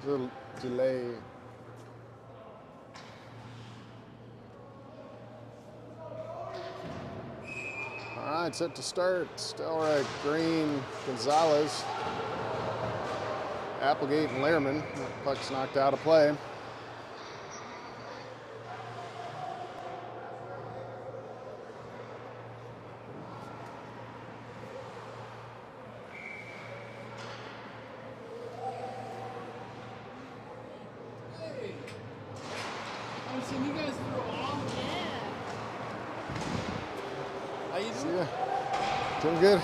Little delay. All right, set to start. Stelrich, Green, Gonzalez, Applegate, and Lehrman. Puck's knocked out of play. You guys threw off? Yeah. How you doing? Yeah, doing good.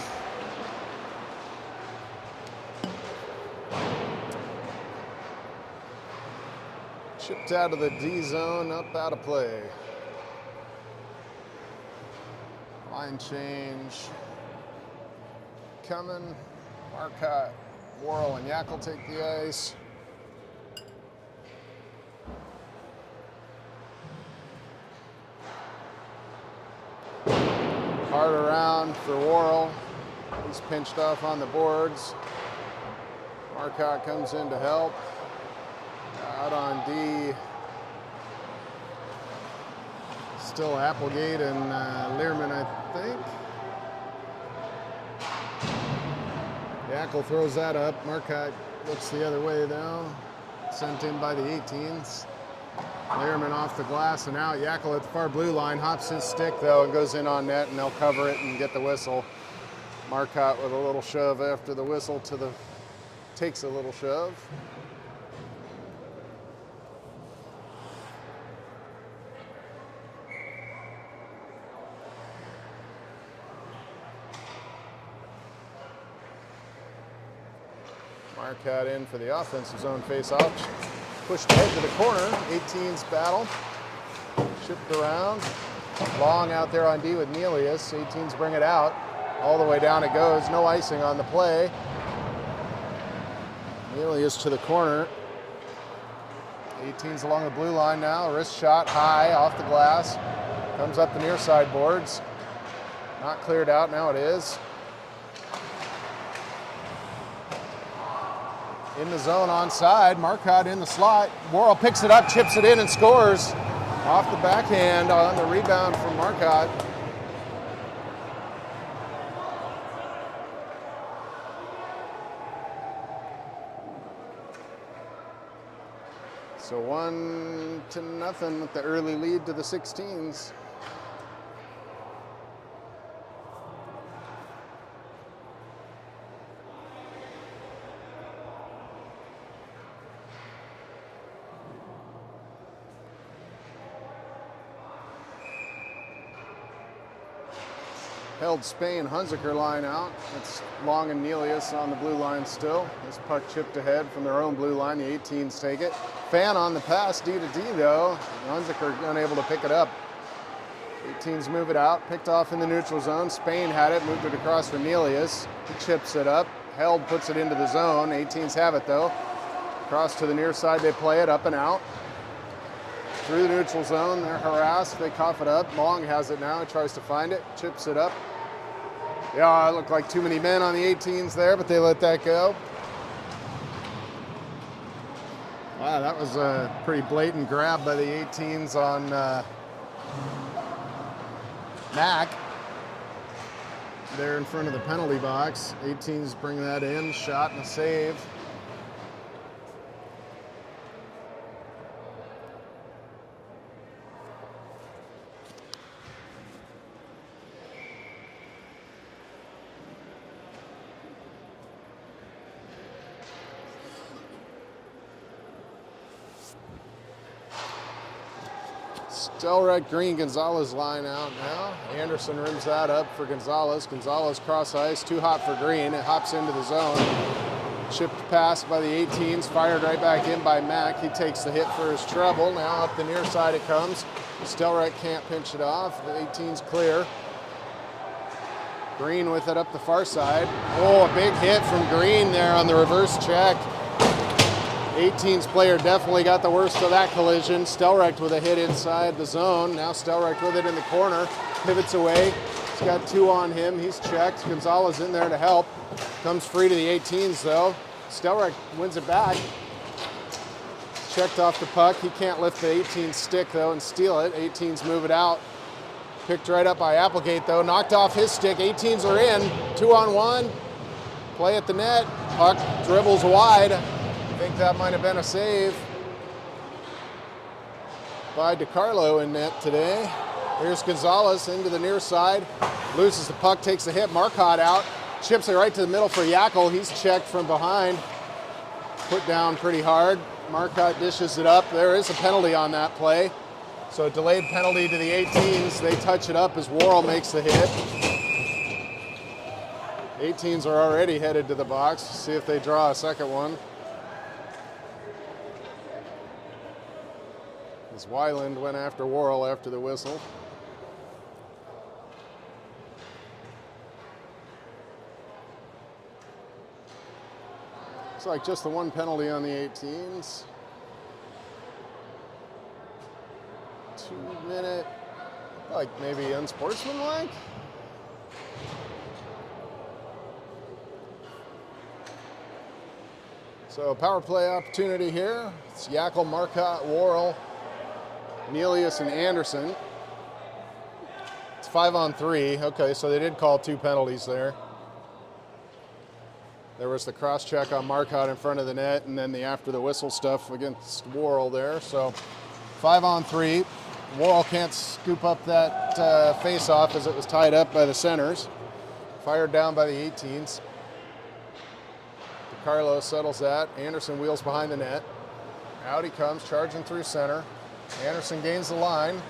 Chipped out of the D zone, up out of play. Line change. Coming. Marcotte, Worrell, and Yak will take the ice. Hard around for Worrell. He's pinched off on the boards. Marcotte comes in to help. Out on D. Still Applegate and Lehrman, I think. Yackel throws that up. Marcotte looks the other way though. Sent in by the 18s. Lehrman off the glass and out. Yackel at the far blue line, hops his stick though and goes in on net, and they'll cover it and get the whistle. Marcotte with a little shove after the whistle to the, takes a little shove. Marcotte in for the offensive zone face-off. Pushed ahead to the corner. 18's battle. Shipped around. Long out there on D with Nelius. 18's bring it out. All the way down it goes. No icing on the play. Nelius to the corner. 18's along the blue line now. Wrist shot high off the glass. Comes up the near side boards. Not cleared out. Now it is. In the zone onside, Marcotte in the slot. Worrell picks it up, chips it in, and scores. Off the backhand on the rebound from Marcotte. So 1-0 with the early lead to the 16s. Held Spain, Hunziker line out. It's Long and Nelius on the blue line still. This puck chipped ahead from their own blue line. The 18s take it. Fan on the pass, D to D though. Hunziker unable to pick it up. 18s move it out, picked off in the neutral zone. Spain had it, moved it across for Nelius. He chips it up. Held puts it into the zone. 18s have it though. Across to the near side, they play it up and out. Through the neutral zone, they're harassed. They cough it up. Long has it now. He tries to find it, chips it up. Yeah, it looked like too many men on the 18s there, but they let that go. Wow, that was a pretty blatant grab by the 18s on Mack. There in front of the penalty box. 18s bring that in, shot and a save. Stelrich, Green, Gonzalez line out now. Anderson rims that up for Gonzalez. Gonzalez cross ice, too hot for Green. It hops into the zone. Chipped pass by the 18s, fired right back in by Mack. He takes the hit for his trouble. Now up the near side it comes. Stelrich can't pinch it off. The 18's clear. Green with it up the far side. Oh, a big hit from Green there on the reverse check. 18's player definitely got the worst of that collision. Stelrich with a hit inside the zone. Now Stelrich with it in the corner. Pivots away. He's got two on him. He's checked. Gonzalez in there to help. Comes free to the 18s though. Stelrich wins it back. checked off the puck. He can't lift the 18 stick though and steal it. 18s move it out. Picked right up by Applegate though. Knocked off his stick. 18s are in. 2-on-1. Play at the net. Puck dribbles wide. I think that might have been a save by DiCarlo in net today. Here's Gonzalez into the near side. Loses the puck, takes the hit. Marcotte out. Chips it right to the middle for Yakel. He's checked from behind. Put down pretty hard. Marcotte dishes it up. There is a penalty on that play. So delayed penalty to the 18s. They touch it up as Worrell makes the hit. 18s are already headed to the box. See if they draw a second one. As Weiland went after Worrell after the whistle. Looks like just the one penalty on the 18s. 2 minute, like maybe unsportsmanlike. So power play opportunity here. It's Yakel, Marcotte, Worrell, Nelius, and Anderson. It's 5-on-3. Okay, so they did call 2 penalties there. There was the cross check on Marcotte in front of the net, and then the after the whistle stuff against Worrell there. So 5-on-3. Worrell can't scoop up that face-off as it was tied up by the centers. Fired down by the 18s. DiCarlo settles that. Anderson wheels behind the net. Out he comes, charging through center. Anderson gains the line.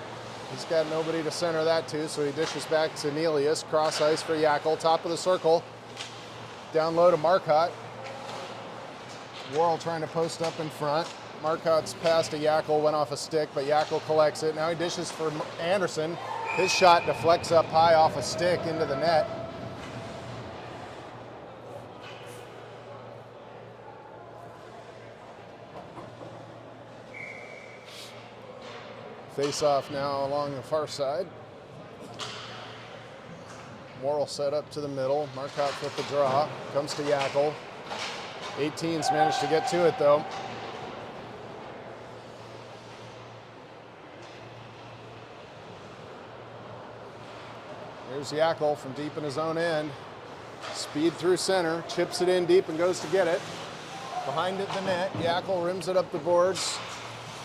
He's got nobody to center that to, so he dishes back to Nelius. Cross ice for Yakel, top of the circle. Down low to Marcotte. Worrell trying to post up in front. Marcotte's pass to Yakel went off a stick, but Yakel collects it. Now he dishes for Anderson. His shot deflects up high off a stick into the net. Face off now along the far side. Worrell set up to the middle. Marcotte with the draw. Comes to Yakel. 18s managed to get to it though. Here's Yakel from deep in his own end. Speed through center. Chips it in deep and goes to get it. Behind it, the net. Yakel rims it up the boards.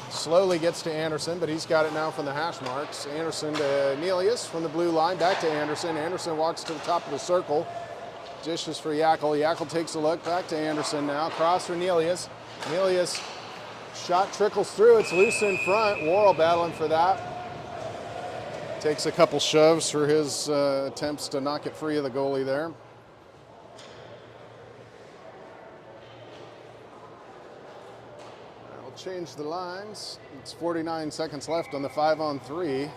Slowly gets to Anderson, but he's got it now from the hash marks. Anderson to Nelius from the blue line, back to Anderson. Anderson walks to the top of the circle. Dishes for Yakel. Yakel takes a look, back to Anderson now. Cross for Nelius. Nelius shot trickles through. It's loose in front. Worrell battling for that. Takes a couple shoves for his attempts to knock it free of the goalie there. Change the lines. It's 49 seconds left on the 5-on-3.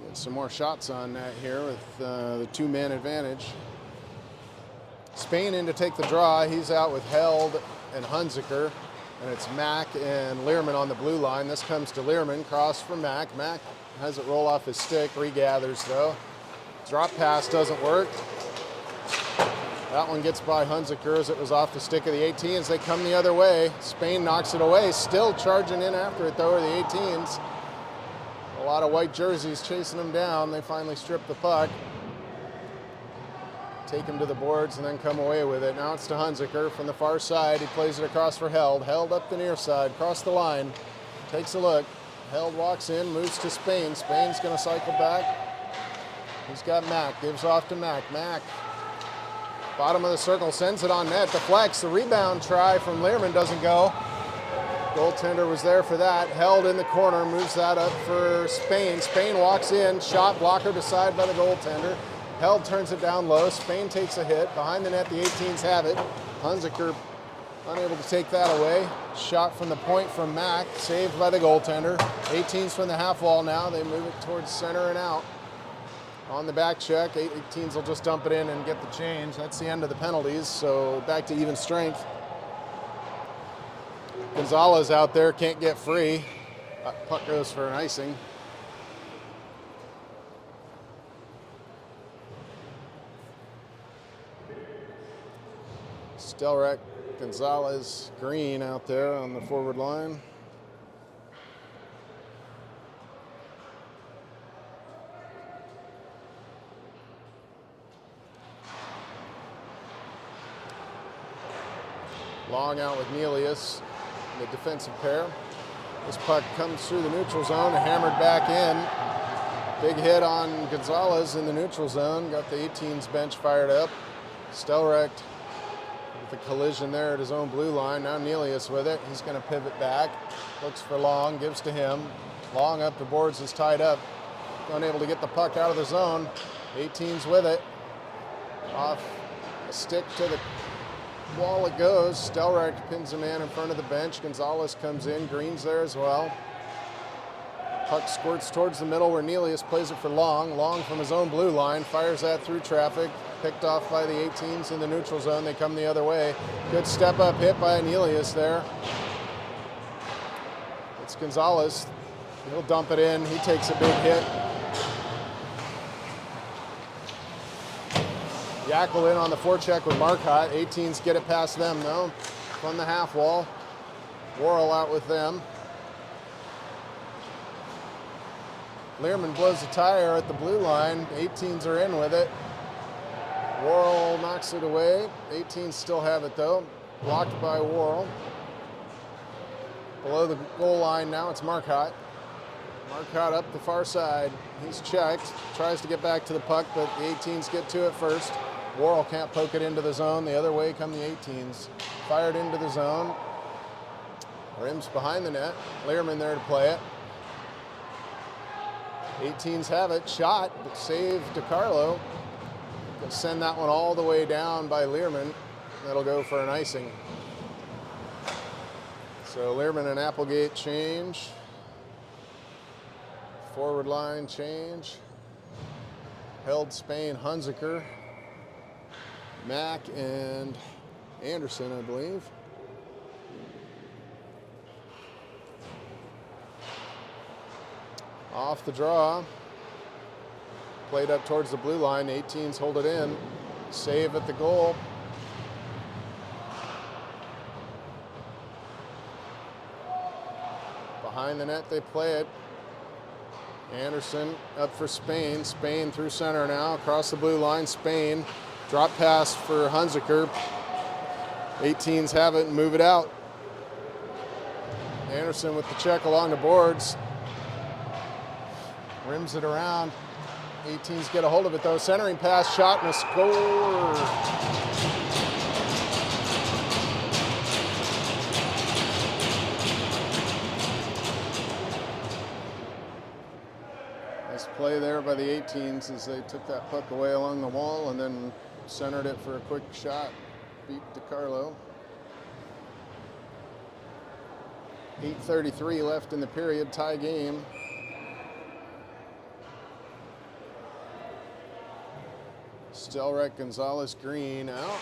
Get some more shots on that here with the 2-man advantage. Spain in to take the draw. He's out with Held and Hunziker. And it's Mack and Learman on the blue line. This comes to Learman. Cross for Mack. Mack has it roll off his stick. Regathers though. Drop pass doesn't work. That one gets by Hunziker as it was off the stick of the 18s. They come the other way. Spain knocks it away. Still charging in after it, though, are the 18s. A lot of white jerseys chasing them down. They finally strip the puck. Take him to the boards and then come away with it. Now it's to Hunziker from the far side. He plays it across for Held. Held up the near side, across the line. Takes a look. Held walks in, moves to Spain. Spain's going to cycle back. He's got Mack. Gives off to Mack. Mack. Bottom of the circle, sends it on net, deflects. The rebound try from Learman doesn't go. Goaltender was there for that. Held in the corner, moves that up for Spain. Spain walks in, shot blocker decide by the goaltender. Held turns it down low. Spain takes a hit. Behind the net, the 18s have it. Hunziker unable to take that away. Shot from the point from Mack, saved by the goaltender. 18s from the half wall now. They move it towards center and out. On the back check, 18s will just dump it in and get the change. That's the end of the penalties, so back to even strength. Gonzalez out there, can't get free. Puck goes for an icing. Stelrek Gonzalez, Green out there on the forward line. Long out with Nelius, the defensive pair. This puck comes through the neutral zone, hammered back in. Big hit on Gonzalez in the neutral zone. Got the 18s bench fired up. Stelrecht with the collision there at his own blue line. Now Nelius with it. He's going to pivot back. Looks for Long, gives to him. Long up the boards is tied up. Unable to get the puck out of the zone. 18s with it. Off a stick to the wall it goes. Stelrecht pins a man in front of the bench. Gonzalez comes in. Green's there as well. Puck squirts towards the middle where Nelius plays it for Long. Long from his own blue line fires that through traffic. Picked off by the 18s in the neutral zone. They come the other way. Good step up hit by Nelius there. It's Gonzalez. He'll dump it in. He takes a big hit. Yakel in on the forecheck with Marcotte. 18s get it past them though. From the half wall. Worrell out with them. Learman blows a tire at the blue line. 18s are in with it. Worrell knocks it away. 18s still have it though. Blocked by Worrell. Below the goal line now it's Marcotte. Marcotte up the far side. He's checked. Tries to get back to the puck, but the 18s get to it first. Worrell can't poke it into the zone. The other way come the 18s. Fired into the zone. Rims behind the net. Learman there to play it. 18s have it. Shot, but save DiCarlo. Gonna send that one all the way down by Learman. That'll go for an icing. So Learman and Applegate change. Forward line change. Held Spain, Hunziker, Mack, and Anderson, I believe. Off the draw. Played up towards the blue line. 18s hold it in. Save at the goal. Behind the net they play it. Anderson up for Spain. Spain through center now. Across the blue line. Spain. Drop pass for Hunziker. 18s have it and move it out. Anderson with the check along the boards. Rims it around. 18s get a hold of it though. Centering pass, shot, and a score. Nice play there by the 18s as they took that puck away along the wall and then centered it for a quick shot. Beat DiCarlo. 8:33 left in the period, tie game. Stelrecht, Gonzalez, Green out.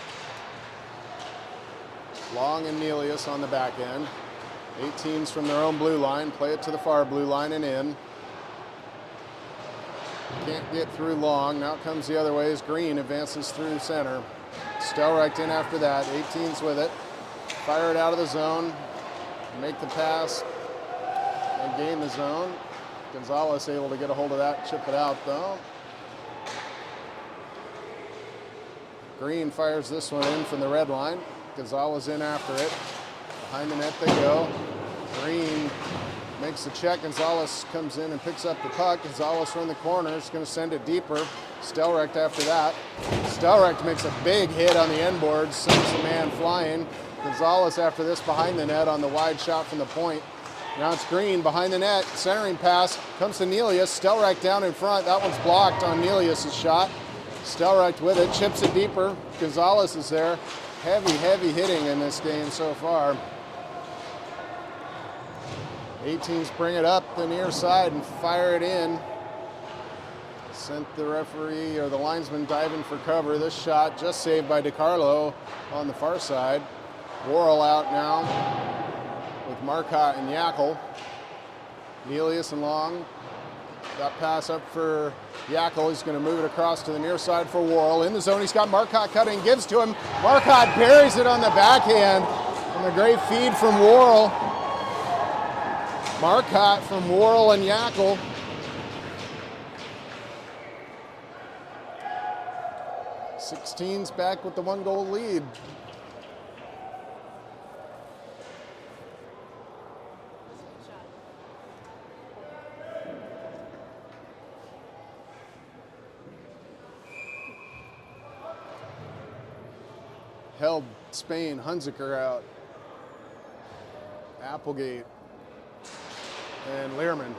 Long and Nelius on the back end. 18s from their own blue line, play it to the far blue line and in. Can't get through Long. Now it comes the other way as Green advances through center. Stelrecht in after that. 18s with it. Fire it out of the zone. Make the pass and gain the zone. Gonzalez able to get a hold of that, chip it out though. Green fires this one in from the red line. Gonzalez in after it. Behind the net they go. Green makes the check. Gonzalez comes in and picks up the puck. Gonzalez from the corner is going to send it deeper. Stelrecht after that. Stelrecht makes a big hit on the end boards, sends the man flying. Gonzalez after this behind the net on the wide shot from the point. Now it's Green behind the net. Centering pass comes to Nelius. Stelrecht down in front. That one's blocked on Nelius' shot. Stelrecht with it, chips it deeper. Gonzalez is there. Heavy hitting in this game so far. 18s bring it up the near side and fire it in. Sent the referee or the linesman diving for cover. This shot just saved by DiCarlo on the far side. Worrell out now with Marcotte and Yakel. Nelius and Long. Got pass up for Yackel is going to move it across to the near side for Worrell. In the zone, he's got Marcotte cutting, gives to him. Marcotte buries it on the backhand. And a great feed from Worrell. Marcotte from Worrell and Yackel. Sixteen's back with the 1-goal lead. Held Spain, Hunziker out. Applegate and Learman.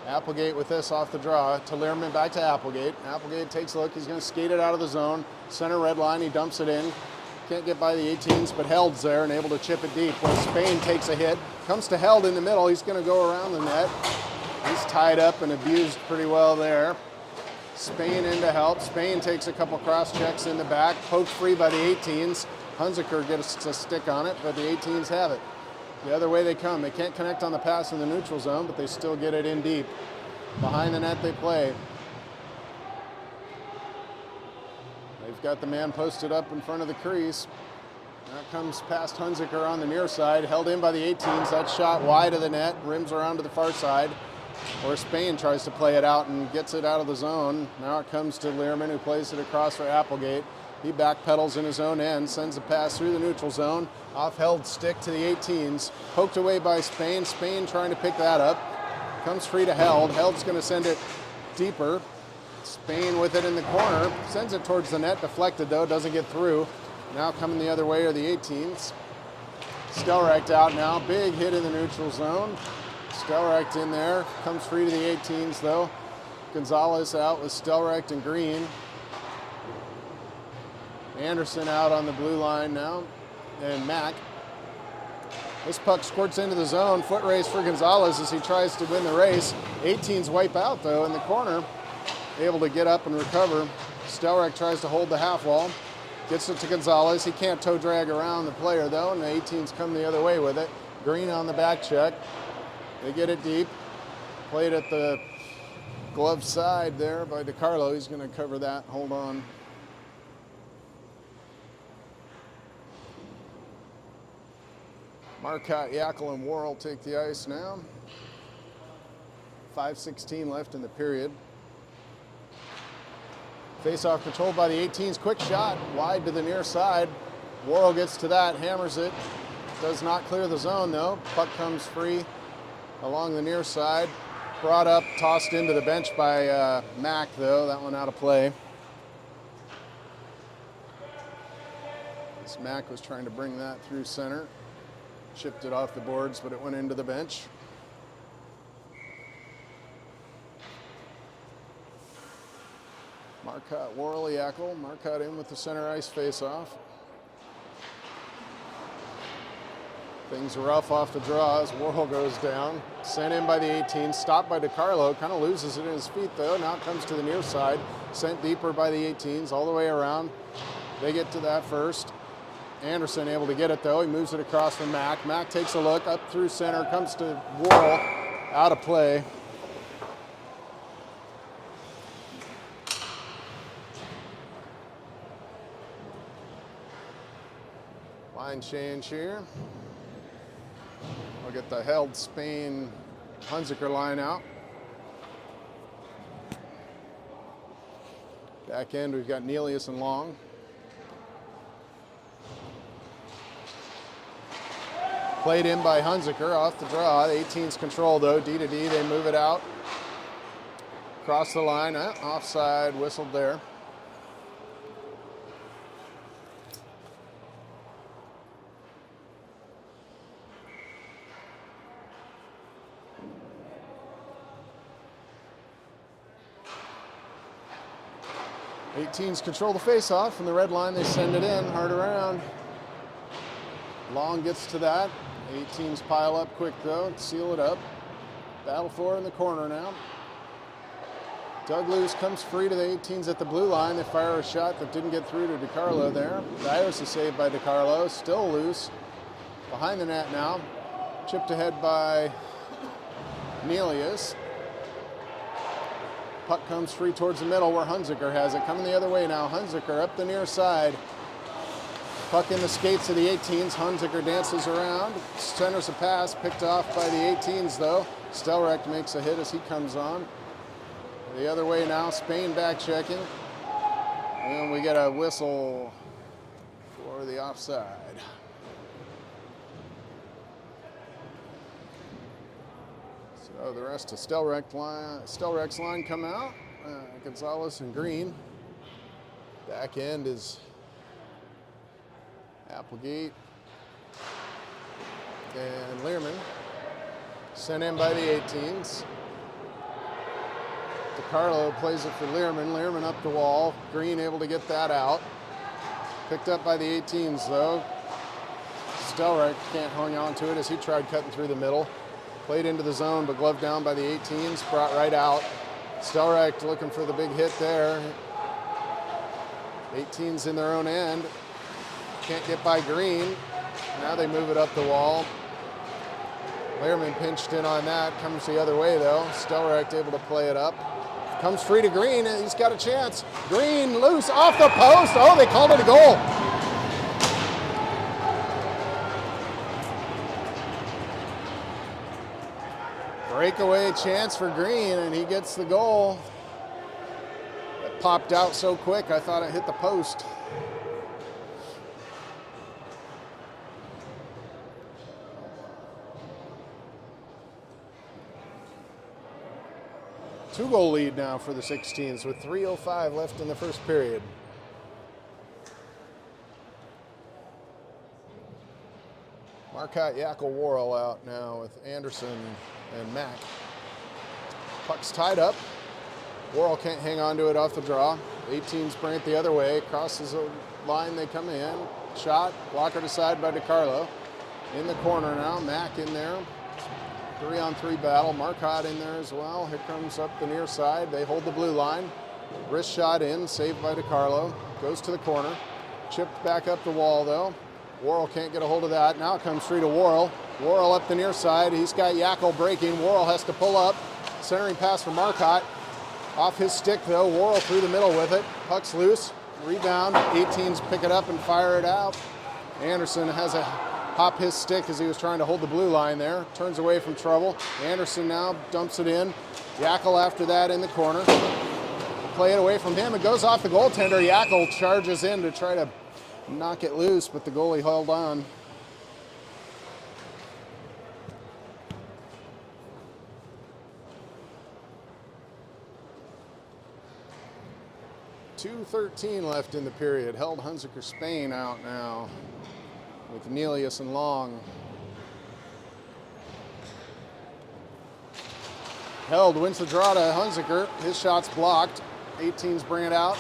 Applegate with this off the draw to Learman, back to Applegate. Applegate takes a look, he's going to skate it out of the zone. Center red line, he dumps it in. Can't get by the 18s, but Held's there and able to chip it deep. When Spain takes a hit, comes to Held in the middle, he's going to go around the net. He's tied up and abused pretty well there. Spain in to help. Spain takes a couple cross checks in the back, poked free by the 18s. Hunziker gets a stick on it, but the 18s have it. The other way they come. They can't connect on the pass in the neutral zone, but they still get it in deep. Behind the net they play. They've got the man posted up in front of the crease. That comes past Hunziker on the near side, held in by the 18s. That shot wide of the net, rims around to the far side. Or Spain tries to play it out and gets it out of the zone. Now it comes to Learman, who plays it across for Applegate. He backpedals in his own end, sends a pass through the neutral zone. Off Held stick to the 18s. Poked away by Spain. Spain trying to pick that up. Comes free to Held. Held's going to send it deeper. Spain with it in the corner. Sends it towards the net. Deflected though, doesn't get through. Now coming the other way are the 18s. Stelrecht out now. Big hit in the neutral zone. Stelrecht in there. Comes free to the 18s though. Gonzalez out with Stelrecht and Green. Anderson out on the blue line now, and Mack. This puck squirts into the zone. Foot race for Gonzalez as he tries to win the race. 18s wipe out though in the corner. Able to get up and recover. Stelrecht tries to hold the half wall. Gets it to Gonzalez. He can't toe drag around the player though, and the 18s come the other way with it. Green on the back check. They get it deep. Played at the glove side there by DiCarlo. He's going to cover that. Hold on. Marcotte, Yackel, and Worrell take the ice now. 5:16 left in the period. Face-off controlled by the 18s. Quick shot, wide to the near side. Worrell gets to that, hammers it. Does not clear the zone though. Puck comes free along the near side. Brought up, tossed into the bench by Mack though. That one out of play. This Mack was trying to bring that through center. Chipped it off the boards, but it went into the bench. Marcotte, Worrell, Yackel. Marcotte in with the center ice face-off. Things rough off the draw as Worrell goes down. Sent in by the 18, stopped by DiCarlo. Kind of loses it in his feet though. Now it comes to the near side. Sent deeper by the 18s all the way around. They get to that first. Anderson able to get it though. He moves it across from Mack. Mack takes a look up through center, comes to Worrell, out of play. Line change here. We'll get the Held Spain Hunziker line out. Back end we've got Neelius and Long. Played in by Hunziker off the draw. The 18s control though, D to D, they move it out. Across the line, offside, whistled there. Teams control the face-off. From the red line, they send it in, hard around. Long gets to that. 18s pile up quick though, seal it up. Battle for in the corner now. Dug loose, comes free to the 18s at the blue line. They fire a shot that didn't get through to DiCarlo there. Dyers is saved by DiCarlo, still loose. Behind the net now. Chipped ahead by Neelius. Puck comes free towards the middle where Hunziker has it. Coming the other way now. Hunziker up the near side. Puck in the skates of the 18s. Hunziker dances around. Centers a pass. Picked off by the 18s though. Stelrecht makes a hit as he comes on. The other way now. Spain back checking. And we get a whistle for the offside. So the rest of Stelrecht's line come out. Gonzalez and Green. Back end is Applegate and Learman. Sent in by the 18s. DiCarlo plays it for Learman. Learman up the wall. Green able to get that out. Picked up by the 18s though. Stelrecht can't hang on to it as he tried cutting through the middle. Played into the zone, but gloved down by the 18s, brought right out. Stelrecht looking for the big hit there. 18s in their own end. Can't get by Green. Now they move it up the wall. Learman pinched in on that. Comes the other way though. Stelrecht able to play it up. Comes free to Green, and he's got a chance. Green loose off the post. Oh, they called it a goal. Breakaway chance for Green, and he gets the goal. It popped out so quick, I thought it hit the post. Two-goal lead now for the 16s with 3:05 left in the first period. Marcotte, Yackel, Worrell out now with Anderson and Mack. Puck's tied up. Worrell can't hang on to it off the draw. 18s bring it the other way. Crosses the line, they come in. Shot, blocker to side by DiCarlo. In the corner now, Mack in there. 3-on-3 battle. Marcotte in there as well. Here comes up the near side. They hold the blue line. Wrist shot in, saved by DiCarlo. Goes to the corner. Chipped back up the wall though. Worrell can't get a hold of that. Now it comes free to Worrell. Worrell up the near side. He's got Yackel breaking. Worrell has to pull up. Centering pass for Marcotte. Off his stick though. Worrell through the middle with it. Puck's loose. Rebound. 18s pick it up and fire it out. Anderson has a hop his stick as he was trying to hold the blue line there. Turns away from trouble. Anderson now dumps it in. Yackel after that in the corner. Play it away from him. It goes off the goaltender. Yackel charges in to try to knock it loose, but the goalie held on. .213 left in the period. Held Hunziker Spain out now with Nelius and Long. Held, wins the draw to Hunziker. His shot's blocked. 18s bring it out.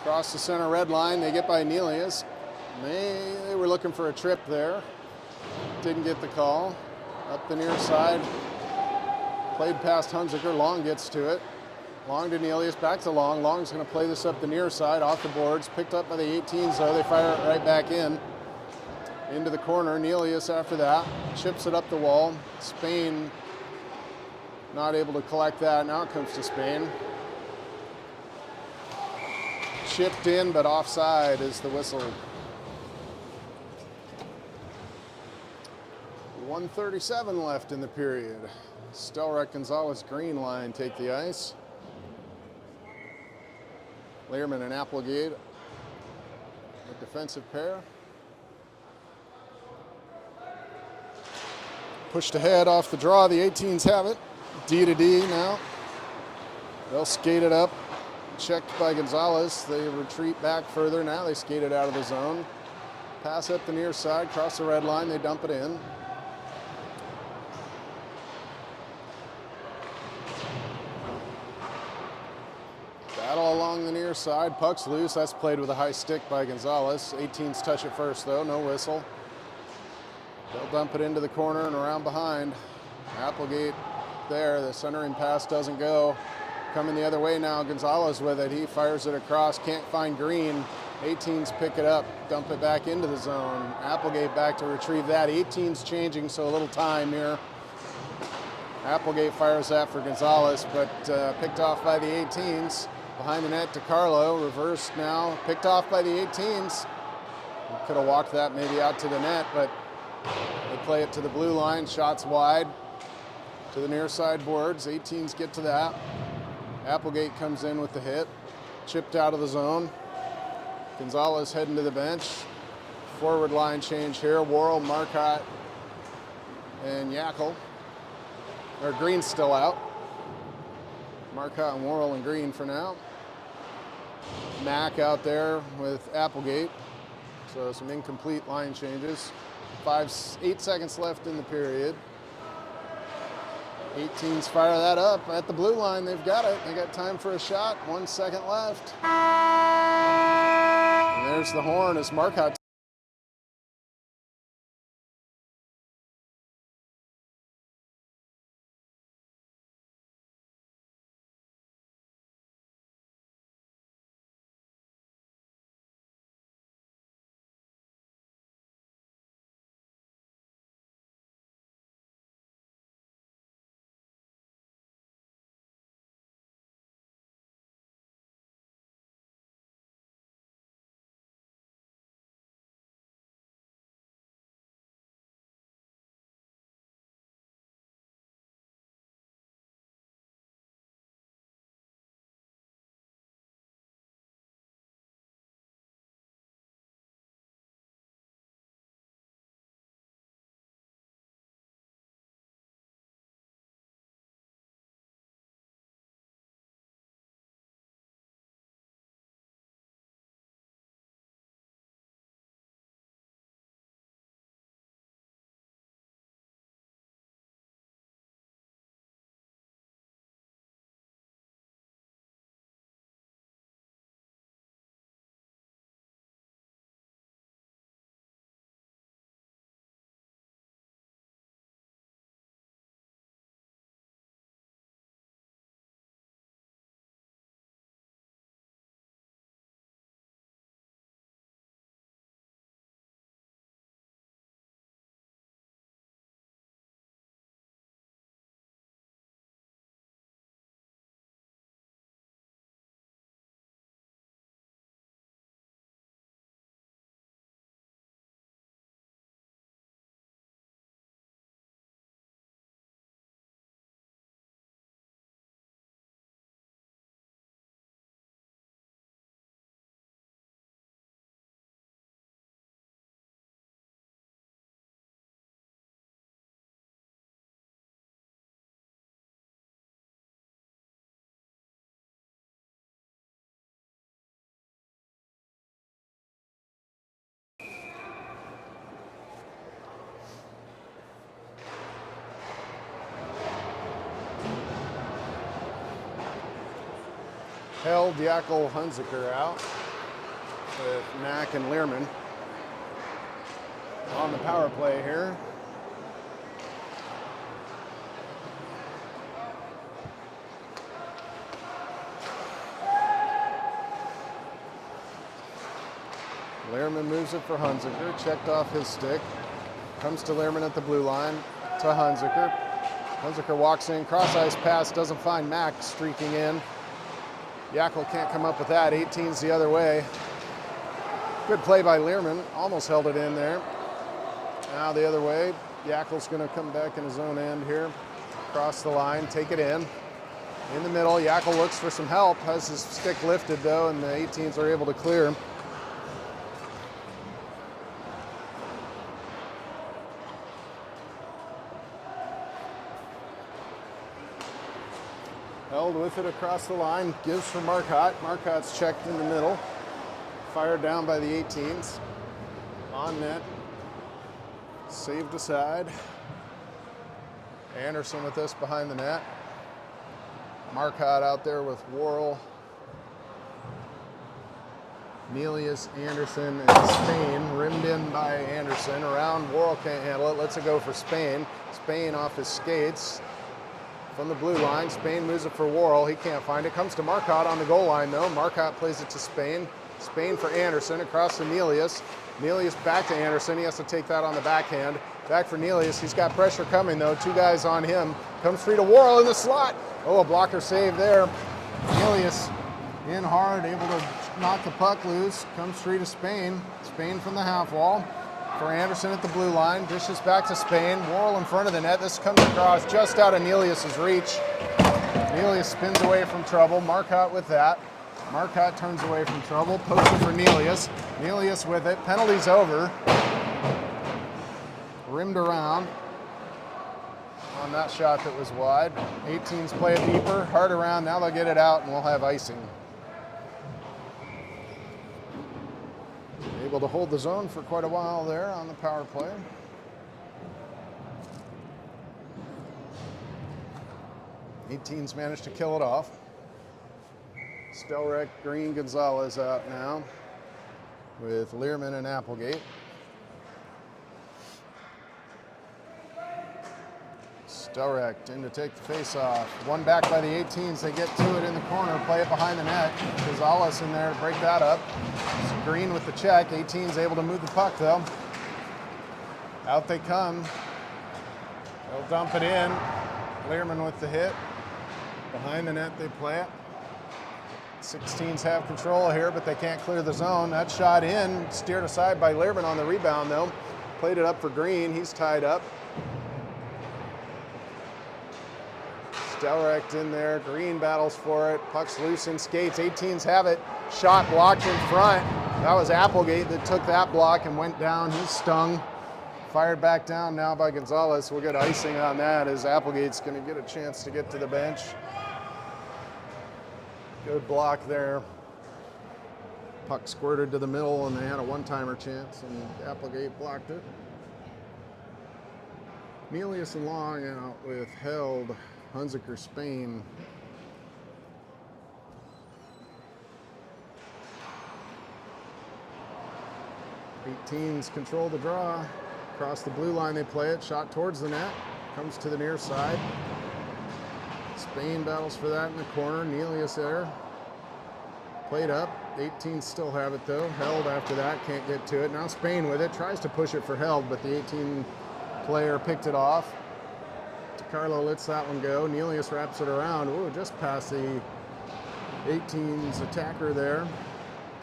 Across the center red line, they get by Nelius. They were looking for a trip there. Didn't get the call. Up the near side. Played past Hunziker. Long gets to it. Long to Nelius, back to Long. Long's going to play this up the near side, off the boards. Picked up by the 18s, though. They fire it right back in. Into the corner. Nelius after that. Chips it up the wall. Spain not able to collect that. Now it comes to Spain. Chipped in, but offside is the whistle. 1:37 left in the period. Stelrecht, Gonzalez, Green line take the ice. Learman and Applegate, the defensive pair. Pushed ahead off the draw. The 18s have it. D to D now. They'll skate it up. Checked by Gonzalez. They retreat back further. Now they skate it out of the zone. Pass up the near side, cross the red line. They dump it in. Battle along the near side. Puck's loose. That's played with a high stick by Gonzalez. 18s touch it first, though. No whistle. They'll dump it into the corner and around behind. Applegate there. The centering pass doesn't go. Coming the other way now. Gonzalez with it. He fires it across. Can't find Green. 18s pick it up. Dump it back into the zone. Applegate back to retrieve that. 18s changing, so a little time here. Applegate fires that for Gonzalez, but picked off by the 18s. Behind the net to Carlo, reversed now, picked off by the 18s. Could have walked that maybe out to the net, but they play it to the blue line, shots wide to the near side boards. 18s get to that. Applegate comes in with the hit, chipped out of the zone. Gonzalez heading to the bench. Forward line change here. Worrell, Marcotte, and Yackel. Or Green's still out. Marcotte and Worrell and Green for now. Mack out there with Applegate. So some incomplete line changes. 8 seconds left in the period. 18s fire that up at the blue line. They've got it. They got time for a shot. 1 second left. And there's the horn as Marcotte. Held Yackel Hunziker out with Mack and Learman on the power play here. Learman moves it for Hunziker, checked off his stick. Comes to Learman at the blue line to Hunziker. Hunziker walks in, cross ice pass, doesn't find Mack streaking in. Yackel can't come up with that. 18's the other way. Good play by Learman. Almost held it in there. Now the other way. Yackel's going to come back in his own end here. Cross the line, take it in. In the middle, Yackel looks for some help. Has his stick lifted though, and the 18s are able to clear him. Held with it across the line, gives for Marcotte. Marcotte's checked in the middle. Fired down by the 18s. On net. Saved aside. Anderson with this behind the net. Marcotte out there with Worrell, Nelius, Anderson, and Spain. Rimmed in by Anderson. Around, Worrell can't handle it. Lets it go for Spain. Spain off his skates. From the blue line, Spain moves it for Worrell. He can't find it. Comes to Marcotte on the goal line though. Marcotte plays it to Spain. Spain for Anderson across to Nelius. Nelius back to Anderson. He has to take that on the backhand. Back for Nelius. He's got pressure coming, though. 2 guys on him. Comes free to Worrell in the slot. Oh, a blocker save there. Nelius in hard, able to knock the puck loose. Comes free to Spain. Spain from the half wall. For Anderson at the blue line. Dishes back to Spain. Worrell in front of the net. This comes across just out of Nelius's reach. Nelius spins away from trouble. Marcotte with that. Marcotte turns away from trouble. Posted for Nelius. Nelius with it. Penalty's over. Rimmed around on that shot that was wide. 18s play it deeper, hard around. Now they'll get it out and we'll have icing. Able to hold the zone for quite a while there on the power play. '18s managed to kill it off. Stelrek, Green, Gonzalez out now with Learman and Applegate. Stelrek in to take the face-off. One back by the 18s. They get to it in the corner, play it behind the net. Gonzalez in there to break that up. Green with the check. 18's able to move the puck, though. Out they come. They'll dump it in. Learman with the hit. Behind the net, they play it. 16s have control here, but they can't clear the zone. That shot in, steered aside by Learman on the rebound, though. Played it up for Green. He's tied up. Stelrek in there. Green battles for it. Puck's loose in skates. 18s have it. Shot blocked in front. That was Applegate that took that block and went down. He's stung. Fired back down now by Gonzalez. We'll get icing on that as Applegate's going to get a chance to get to the bench. Good block there. Puck squirted to the middle and they had a one-timer chance and Applegate blocked it. Nelius and Long out with Held. Hunziker, Spain. 18s control the draw. Across the blue line they play it. Shot towards the net. Comes to the near side. Spain battles for that in the corner. Nelius there. Played up. 18s still have it though. Held after that. Can't get to it. Now Spain with it. Tries to push it for Held, but the 18 player picked it off. Carlo lets that one go. Nelius wraps it around. Ooh, just past the 18's attacker there.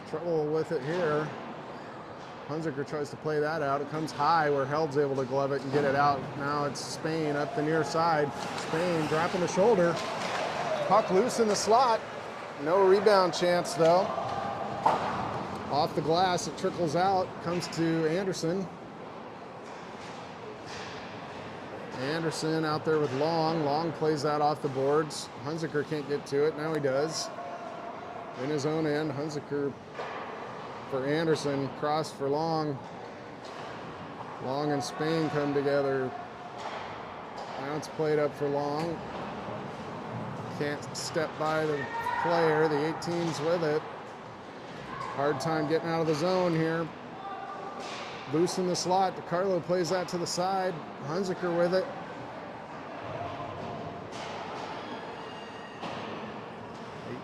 Trouble with it here. Hunziker tries to play that out. It comes high where Held's able to glove it and get it out. Now it's Spain up the near side. Spain dropping the shoulder. Puck loose in the slot. No rebound chance though. Off the glass, it trickles out. Comes to Anderson. Anderson out there with Long. Long plays that off the boards. Hunziker can't get to it. Now he does. In his own end, Hunziker for Anderson. Cross for Long. Long and Spain come together. Now it's played up for Long. Can't step by the player. The 18's with it. Hard time getting out of the zone here. Loose in the slot. DiCarlo plays that to the side. Hunziker with it.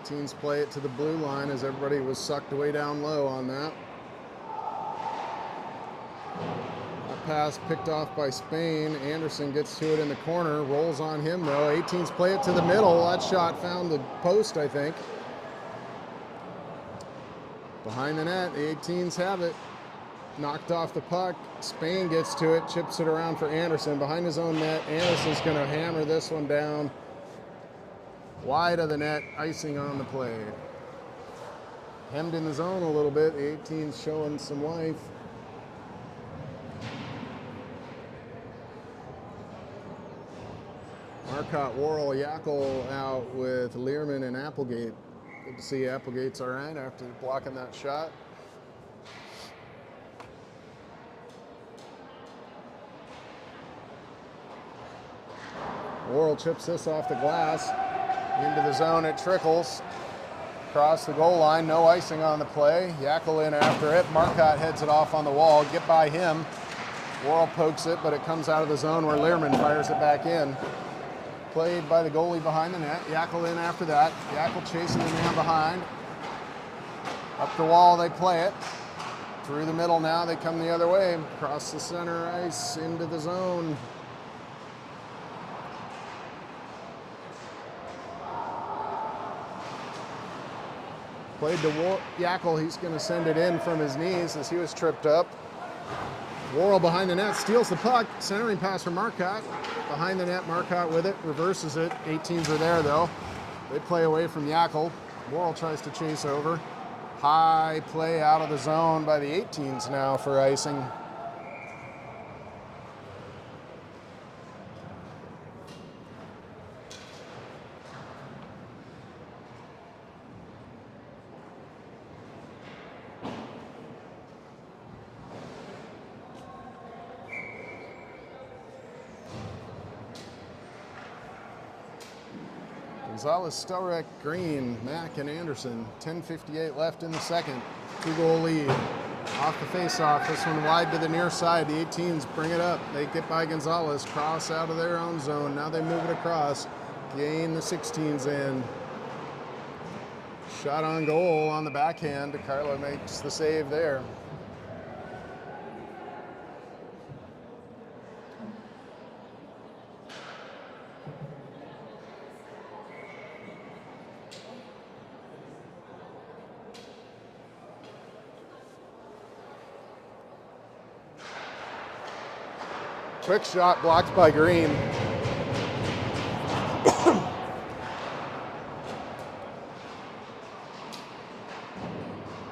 Teams play it to the blue line as everybody was sucked way down low on that. That pass picked off by Spain. Anderson gets to it in the corner. Rolls on him though. 18s play it to the middle. That shot found the post, I think. Behind the net, the 18s have it. Knocked off the puck. Spain gets to it, chips it around for Anderson. Behind his own net, Anderson's going to hammer this one down. Wide of the net, icing on the play. Hemmed in the zone a little bit. The 18's showing some life. Marcotte, Worrell, Yackel out with Learman and Applegate. Good to see Applegate's all right after blocking that shot. Worrell chips this off the glass. Into the zone, it trickles. Across the goal line, no icing on the play. Yackel in after it. Marcotte heads it off on the wall. Get by him. Worrell pokes it, but it comes out of the zone where Learman fires it back in. Played by the goalie behind the net. Yackel in after that. Yackel chasing the man behind. Up the wall, they play it. Through the middle now, they come the other way. Across the center ice, into the zone. Played to Yakel. He's going to send it in from his knees as he was tripped up. Worrell behind the net, steals the puck. Centering pass for Marcotte. Behind the net, Marcotte with it, reverses it. 18s are there though. They play away from Yakel. Worrell tries to chase over. High play out of the zone by the 18s now for icing. Gonzalez, Stelrek, Green, Mack, and Anderson. 10:58 left in the second. 2-goal lead. Off the face-off. This one wide to the near side. The 18s bring it up. They get by Gonzalez. Cross out of their own zone. Now they move it across. Gain the 16s in. Shot on goal on the backhand. DeCarlo makes the save there. Quick shot blocked by Green.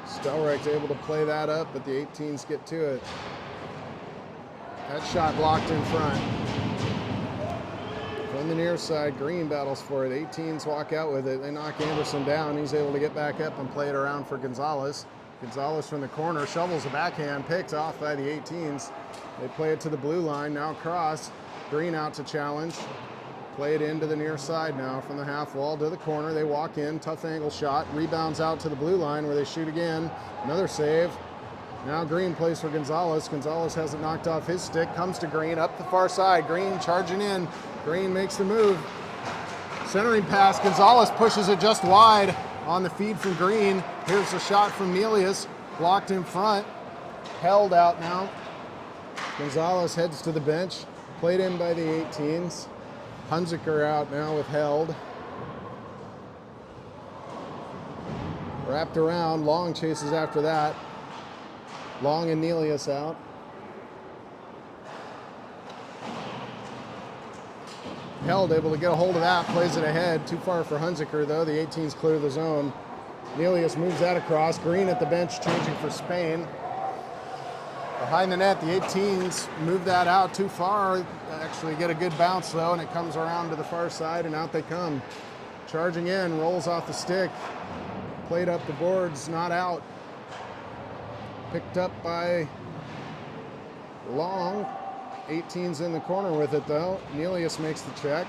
Stelreich's able to play that up, but the 18s get to it. That shot blocked in front. From the near side, Green battles for it. 18s walk out with it. They knock Anderson down. He's able to get back up and play it around for Gonzalez. Gonzalez from the corner shovels a backhand, picked off by the 18s. They play it to the blue line, now cross. Green out to challenge. Play it into the near side now from the half wall to the corner. They walk in, tough angle shot. Rebounds out to the blue line where they shoot again. Another save. Now Green plays for Gonzalez. Gonzalez has it knocked off his stick. Comes to Green up the far side. Green charging in. Green makes the move. Centering pass. Gonzalez pushes it just wide on the feed from Green. Here's the shot from Melius. Blocked in front. Held out now. Gonzalez heads to the bench, played in by the 18s. Hunziker out now with held. Wrapped around, Long chases after that. Long and Nelius out. Held able to get a hold of that, plays it ahead. Too far for Hunziker though, the 18s clear the zone. Nelius moves that across, Green at the bench changing for Spain. Behind the net, the 18s move that out too far. Actually get a good bounce though, and it comes around to the far side, and out they come. Charging in, rolls off the stick. Played up the boards, not out. Picked up by Long. 18's in the corner with it though. Nelius makes the check.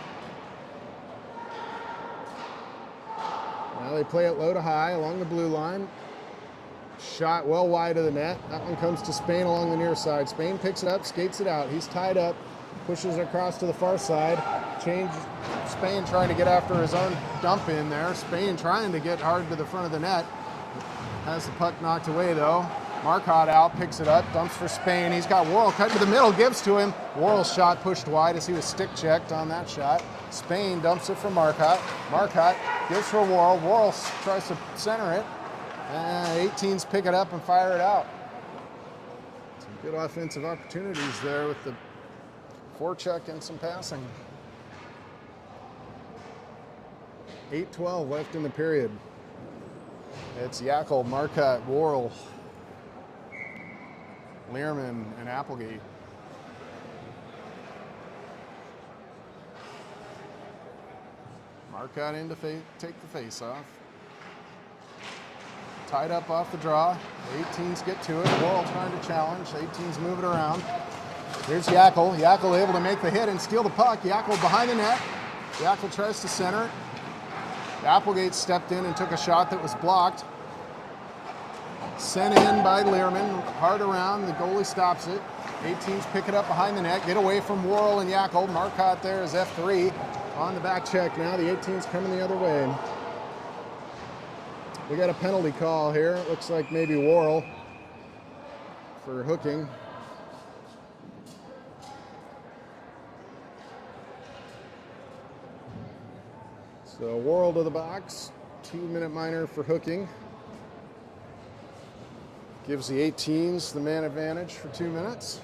Now they play it low to high along the blue line. Shot well wide of the net. That one comes to Spain along the near side. Spain picks it up, skates it out. He's tied up, pushes it across to the far side. Spain trying to get after his own dump in there. Spain trying to get hard to the front of the net. Has the puck knocked away though. Marcotte out, picks it up, dumps for Spain. He's got Worrell cut to the middle, gives to him. Worrell's shot pushed wide as he was stick checked on that shot. Spain dumps it for Marcotte. Marcotte gives for Worrell. Worrell tries to center it. 18s pick it up and fire it out. Some good offensive opportunities there with the forecheck and some passing. 8:12 left in the period. It's Yakel, Marcotte, Worrell, Learman, and Applegate. Marcotte in to take the face off. Tied up off the draw. The 18s get to it. Worrell trying to challenge. The 18s move it around. Here's Yakel. Yakel able to make the hit and steal the puck. Yakel behind the net. Yakel tries to center it. Applegate stepped in and took a shot that was blocked. Sent in by Learman. Hard around. The goalie stops it. 18s pick it up behind the net. Get away from Worrell and Yakel. Marcotte there is F3. On the back check now. The 18s coming the other way. We got a penalty call here. It looks like maybe Worrell. for hooking. So Worrell to the box, 2-minute minor for hooking. Gives the 18s the man advantage for 2 minutes.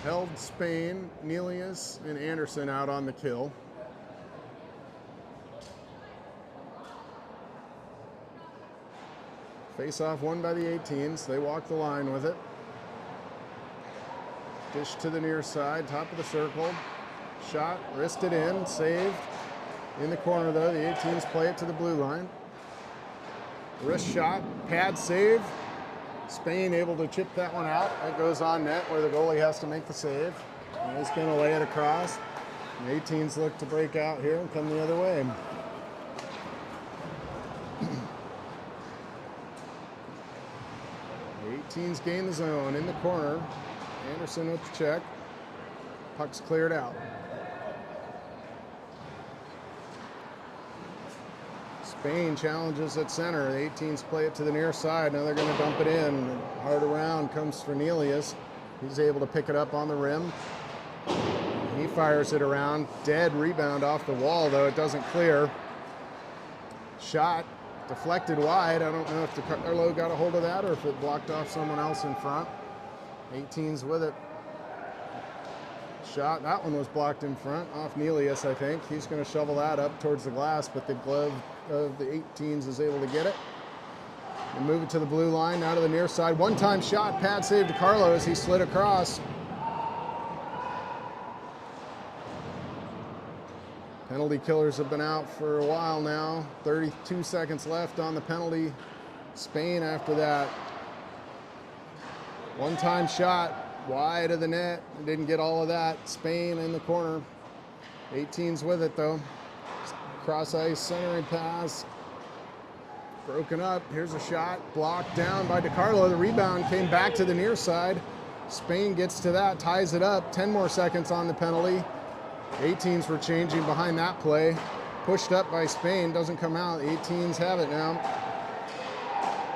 Held Spain, Nelius, and Anderson out on the kill. Face off won by the 18s. They walk the line with it. Dish to the near side, top of the circle. Shot, wristed in, saved. In the corner though, the 18s play it to the blue line. Wrist shot, pad save. Spain able to chip that one out. It goes on net where the goalie has to make the save. And he's going to lay it across. The 18s look to break out here and come the other way. The 18s gain the zone in the corner. Anderson with the check. Puck's cleared out. Spain challenges at center. The 18s play it to the near side. Now they're going to dump it in. Hard around comes for Nelius. He's able to pick it up on the rim. He fires it around. Dead rebound off the wall, though it doesn't clear. Shot deflected wide. I don't know if DeCarlo got a hold of that or if it blocked off someone else in front. 18s with it. Shot, that one was blocked in front off Nelius, I think. He's going to shovel that up towards the glass, but the glove of the 18s is able to get it. And move it to the blue line, now to the near side. One-time shot, pad save to DeCarlo as he slid across. Penalty killers have been out for a while now. 32 seconds left on the penalty. Spain after that. One-time shot. Wide of the net, didn't get all of that. Spain in the corner. 18's with it though. Cross ice centering pass. Broken up. Here's a shot. Blocked down by DeCarlo. The rebound came back to the near side. Spain gets to that, ties it up. 10 more seconds on the penalty. 18s were changing behind that play. Pushed up by Spain, doesn't come out. 18s have it now.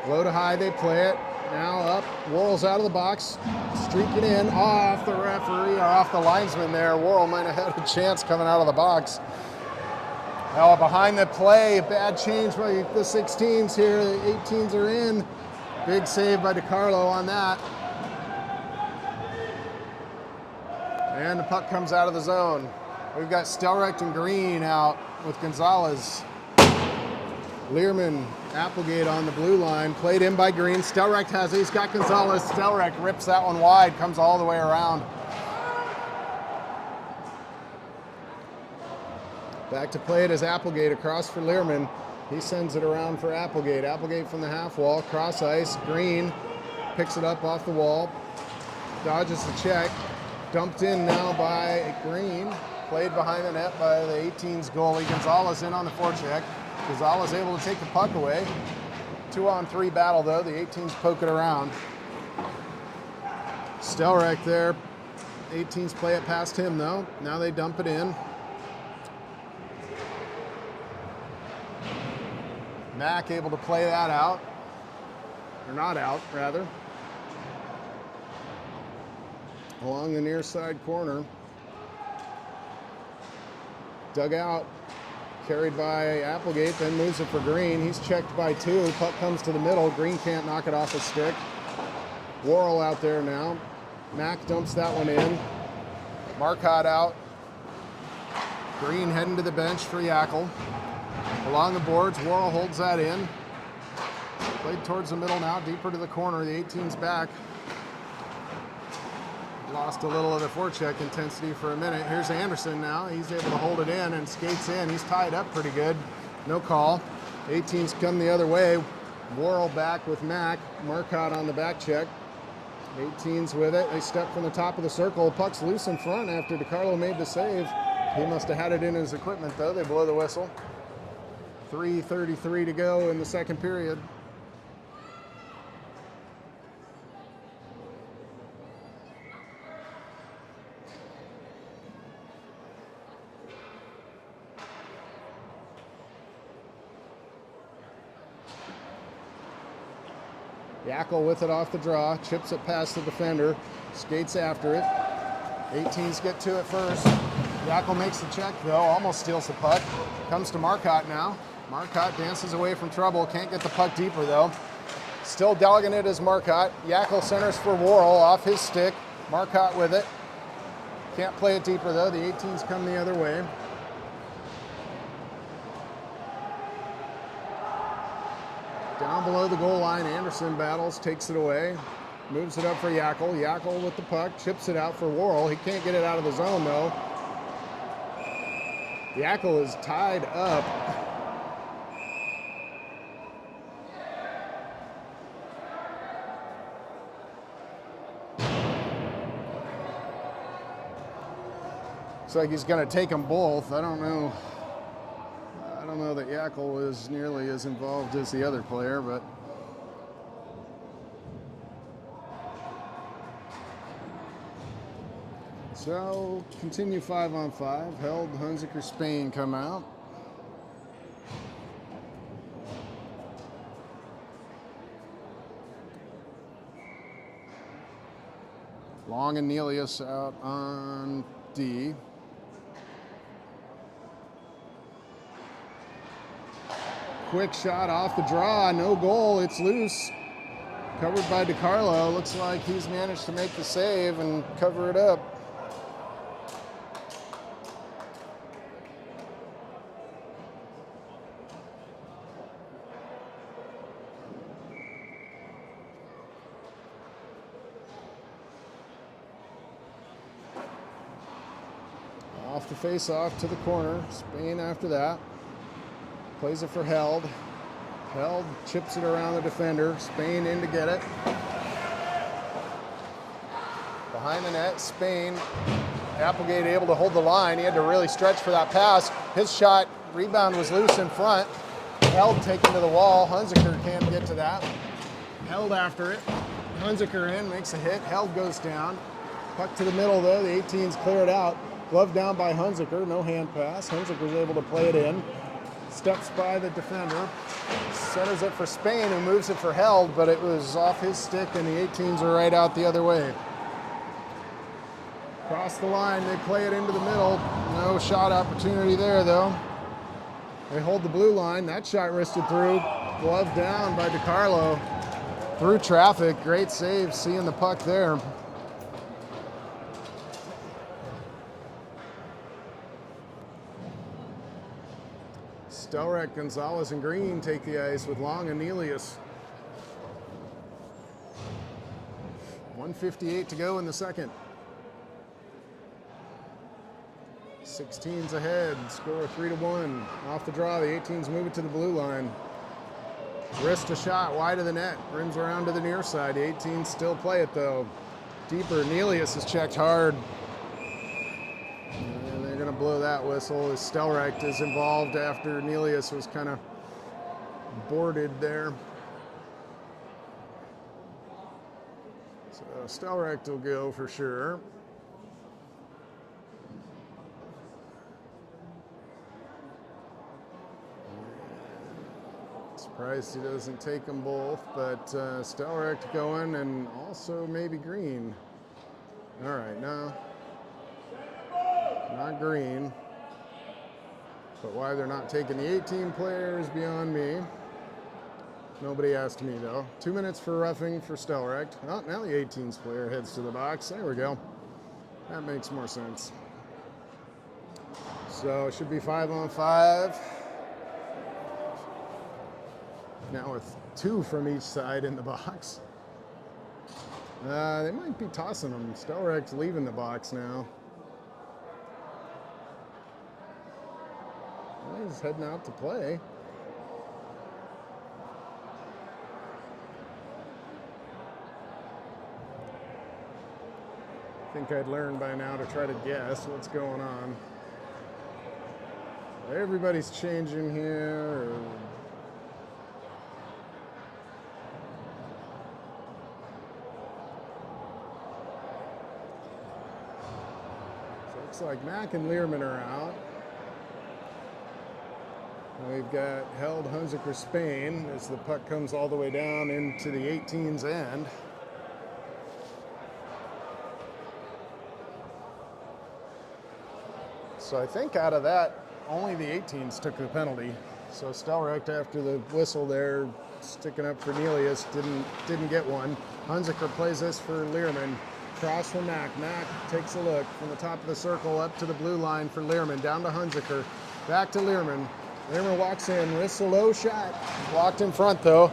Low to high, they play it. Now up, Worrell's out of the box, streaking in off the referee, or off the linesman there. Worrell might have had a chance coming out of the box. Now behind the play, bad change by the 16s here. The 18s are in. Big save by DeCarlo on that. And the puck comes out of the zone. We've got Stelrecht and Green out with Gonzalez. Learman, Applegate on the blue line, played in by Green. Stelrecht has it, he's got Gonzalez. Stelrecht rips that one wide, comes all the way around. Back to play it as Applegate across for Learman. He sends it around for Applegate. Applegate from the half wall, cross ice. Green picks it up off the wall, dodges the check. Dumped in now by Green. Played behind the net by the 18's goalie. Gonzalez in on the forecheck. Gonzalez able to take the puck away. 2-on-3 battle though. The 18s poke it around. Stelrecht there. 18s play it past him though. Now they dump it in. Mack able to play that out. Or not out, rather. Along the near side corner. Dug out. Carried by Applegate, then moves it for Green. He's checked by two. Puck comes to the middle. Green can't knock it off his stick. Worrell out there now. Mack dumps that one in. Marcotte out. Green heading to the bench for Yakel. Along the boards, Worrell holds that in. Played towards the middle now, deeper to the corner. The 18's back. Lost a little of the forecheck intensity for a minute. Here's Anderson now. He's able to hold it in and skates in. He's tied up pretty good. No call. 18's come the other way. Worrell back with Mack. Marcotte on the back check. 18's with it. They step from the top of the circle. Puck's loose in front after DeCarlo made the save. He must have had it in his equipment though. They blow the whistle. 3:33 to go in the second period. Yackel with it off the draw, chips it past the defender, skates after it. 18s get to it first. Yackel makes the check though, almost steals the puck. Comes to Marcotte now. Marcotte dances away from trouble, can't get the puck deeper though. Still dogging it as Marcotte. Yackel centers for Worrell off his stick. Marcotte with it. Can't play it deeper though, the 18s come the other way. Down below the goal line, Anderson battles, takes it away. Moves it up for Yackel. Yackel with the puck, chips it out for Worrell. He can't get it out of the zone though. Yackel is tied up. Looks like he's going to take them both. I don't know that Yackel is nearly as involved as the other player, but so continue 5-on-5. Held, Hunziker, Spain come out. Long and Nelius out on D. Quick shot off the draw, no goal, it's loose. Covered by DiCarlo. Looks like he's managed to make the save and cover it up. Off the face-off to the corner. Spain after that. Plays it for Held. Held chips it around the defender. Spain in to get it. Behind the net, Spain. Applegate able to hold the line. He had to really stretch for that pass. His shot, rebound was loose in front. Held taken to the wall. Hunziker can't get to that. Held after it. Hunziker in, makes a hit. Held goes down. Puck to the middle though. The 18s clear it out. Glove down by Hunziker. No hand pass. Hunziker's able to play it in. Steps by the defender, centers it for Spain, who moves it for Held, but it was off his stick and the 18s are right out the other way. Cross the line, they play it into the middle. No shot opportunity there though. They hold the blue line, that shot wristed through. Glove down by DiCarlo. Through traffic, great save, seeing the puck there. Stelrek, Gonzalez, and Green take the ice with Long and Nelius. 1:58 to go in the second. 16's ahead, score 3-1. Off the draw, the 18s move it to the blue line. Wrist a shot wide of the net, rims around to the near side. The 18s still play it though. Deeper, Nelius is checked hard. And they're gonna blow that whistle as Stelrek is involved after Nelius was kind of boarded there. So Stelrek will go for sure. Surprised he doesn't take them both, but Stelrek going and also maybe Green. All right, no. Not Green, but why they're not taking the 18 players beyond me. Nobody asked me though. 2 minutes for roughing for Stelrek. Oh, now the 18's player heads to the box. There we go. That makes more sense. So it should be 5-on-5. Now with 2 from each side in the box. They might be tossing them. Stelrek's leaving the box now. He's heading out to play. I think I'd learn by now to try to guess what's going on. Everybody's changing here. So looks like Mack and Learman are out. We've got held Hunziker Spain as the puck comes all the way down into the 18's end. So I think out of that, only the 18s took the penalty. So Stelrecht, after the whistle there, sticking up for Nelius, didn't get one. Hunziker plays this for Learman. Cross for Mack. Mack takes a look from the top of the circle up to the blue line for Learman. Down to Hunziker. Back to Learman. Learman walks in, risks a low shot. Blocked in front though.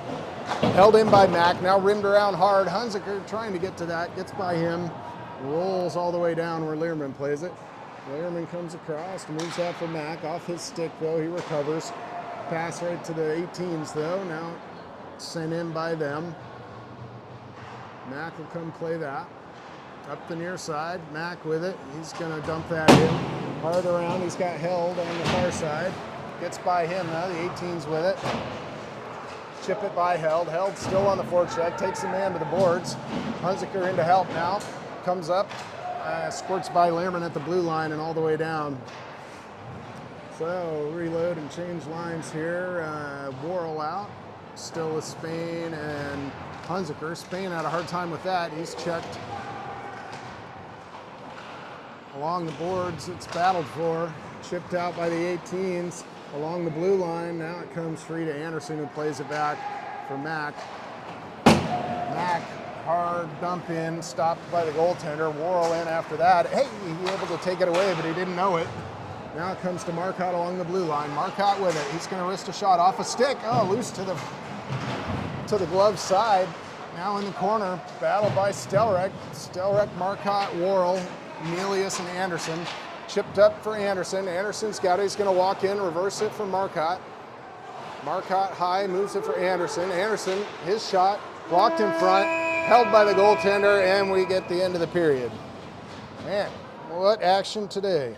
Held in by Mack. Now rimmed around hard. Hunziker trying to get to that. Gets by him. Rolls all the way down where Learman plays it. Learman comes across, moves out for Mack. Off his stick though, he recovers. Pass right to the 18s though. Now sent in by them. Mack will come play that. Up the near side, Mack with it. He's gonna dump that in. Hard around, he's got held on the far side. Gets by him now, the 18's with it. Chip it by Held. Held still on the forecheck, takes a man to the boards. Hunziker into help now. Comes up, squirts by Learman at the blue line and all the way down. So reload and change lines here. Worrell out, still with Spain and Hunziker. Spain had a hard time with that. He's checked along the boards. It's battled for. Chipped out by the 18s along the blue line. Now it comes free to Anderson, who plays it back for Mack. Mack, hard dump in, stopped by the goaltender. Worrell in after that. Hey, he was able to take it away, but he didn't know it. Now it comes to Marcotte along the blue line. Marcotte with it. He's going to risk a shot off a stick. Oh, loose to the glove side. Now in the corner, battled by Stelrecht. Stelrecht, Marcotte, Worrell, Nelius, and Anderson. Chipped up for Anderson. Anderson's got it. He's going to walk in, reverse it for Marcotte. Marcotte high, moves it for Anderson. Anderson, his shot, blocked in front, held by the goaltender, and we get the end of the period. Man, what action today.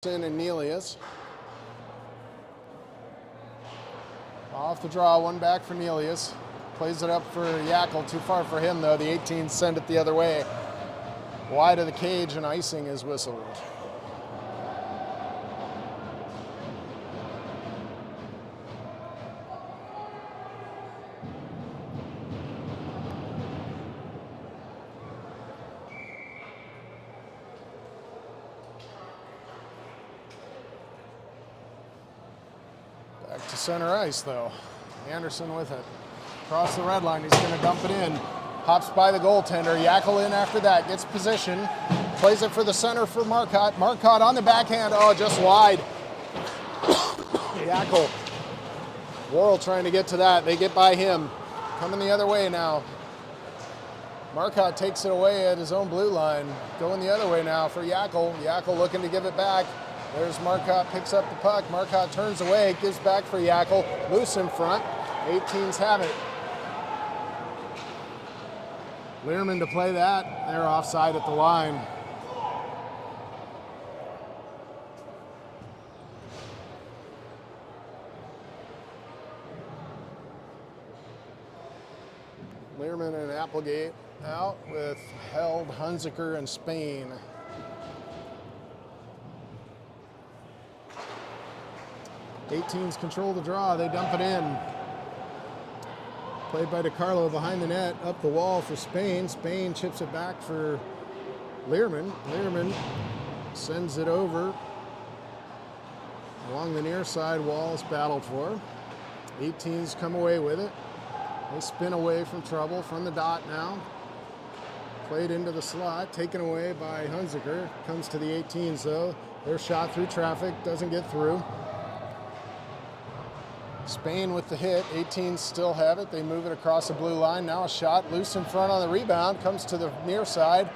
And Nelius. Off the draw, one back for Nelius. Plays it up for Yackel, too far for him though. The 18s send it the other way. Wide of the cage and icing is whistled. Back to center ice, though. Anderson with it. Across the red line, he's going to dump it in. Hops by the goaltender. Yackel in after that. Gets position. Plays it for the center for Marcotte. Marcotte on the backhand. Oh, just wide. Yackel. Worrell trying to get to that. They get by him. Coming the other way now. Marcotte takes it away at his own blue line. Going the other way now for Yackel. Yackel looking to give it back. There's Marcotte, picks up the puck. Marcotte turns away, gives back for Yackel. Loose in front. 18s have it. Learman to play that. They're offside at the line. Learman and Applegate out with Held, Hunziker, and Spain. '18s control the draw. They dump it in. Played by DiCarlo behind the net, up the wall for Spain. Spain chips it back for Learman. Learman sends it over along the near side wall. It's battled for. 18s come away with it. They spin away from trouble from the dot now. Played into the slot, taken away by Hunziker. Comes to the 18s though. Their shot through traffic, doesn't get through. Spain with the hit, 18s still have it. They move it across the blue line. Now a shot loose in front on the rebound, comes to the near side.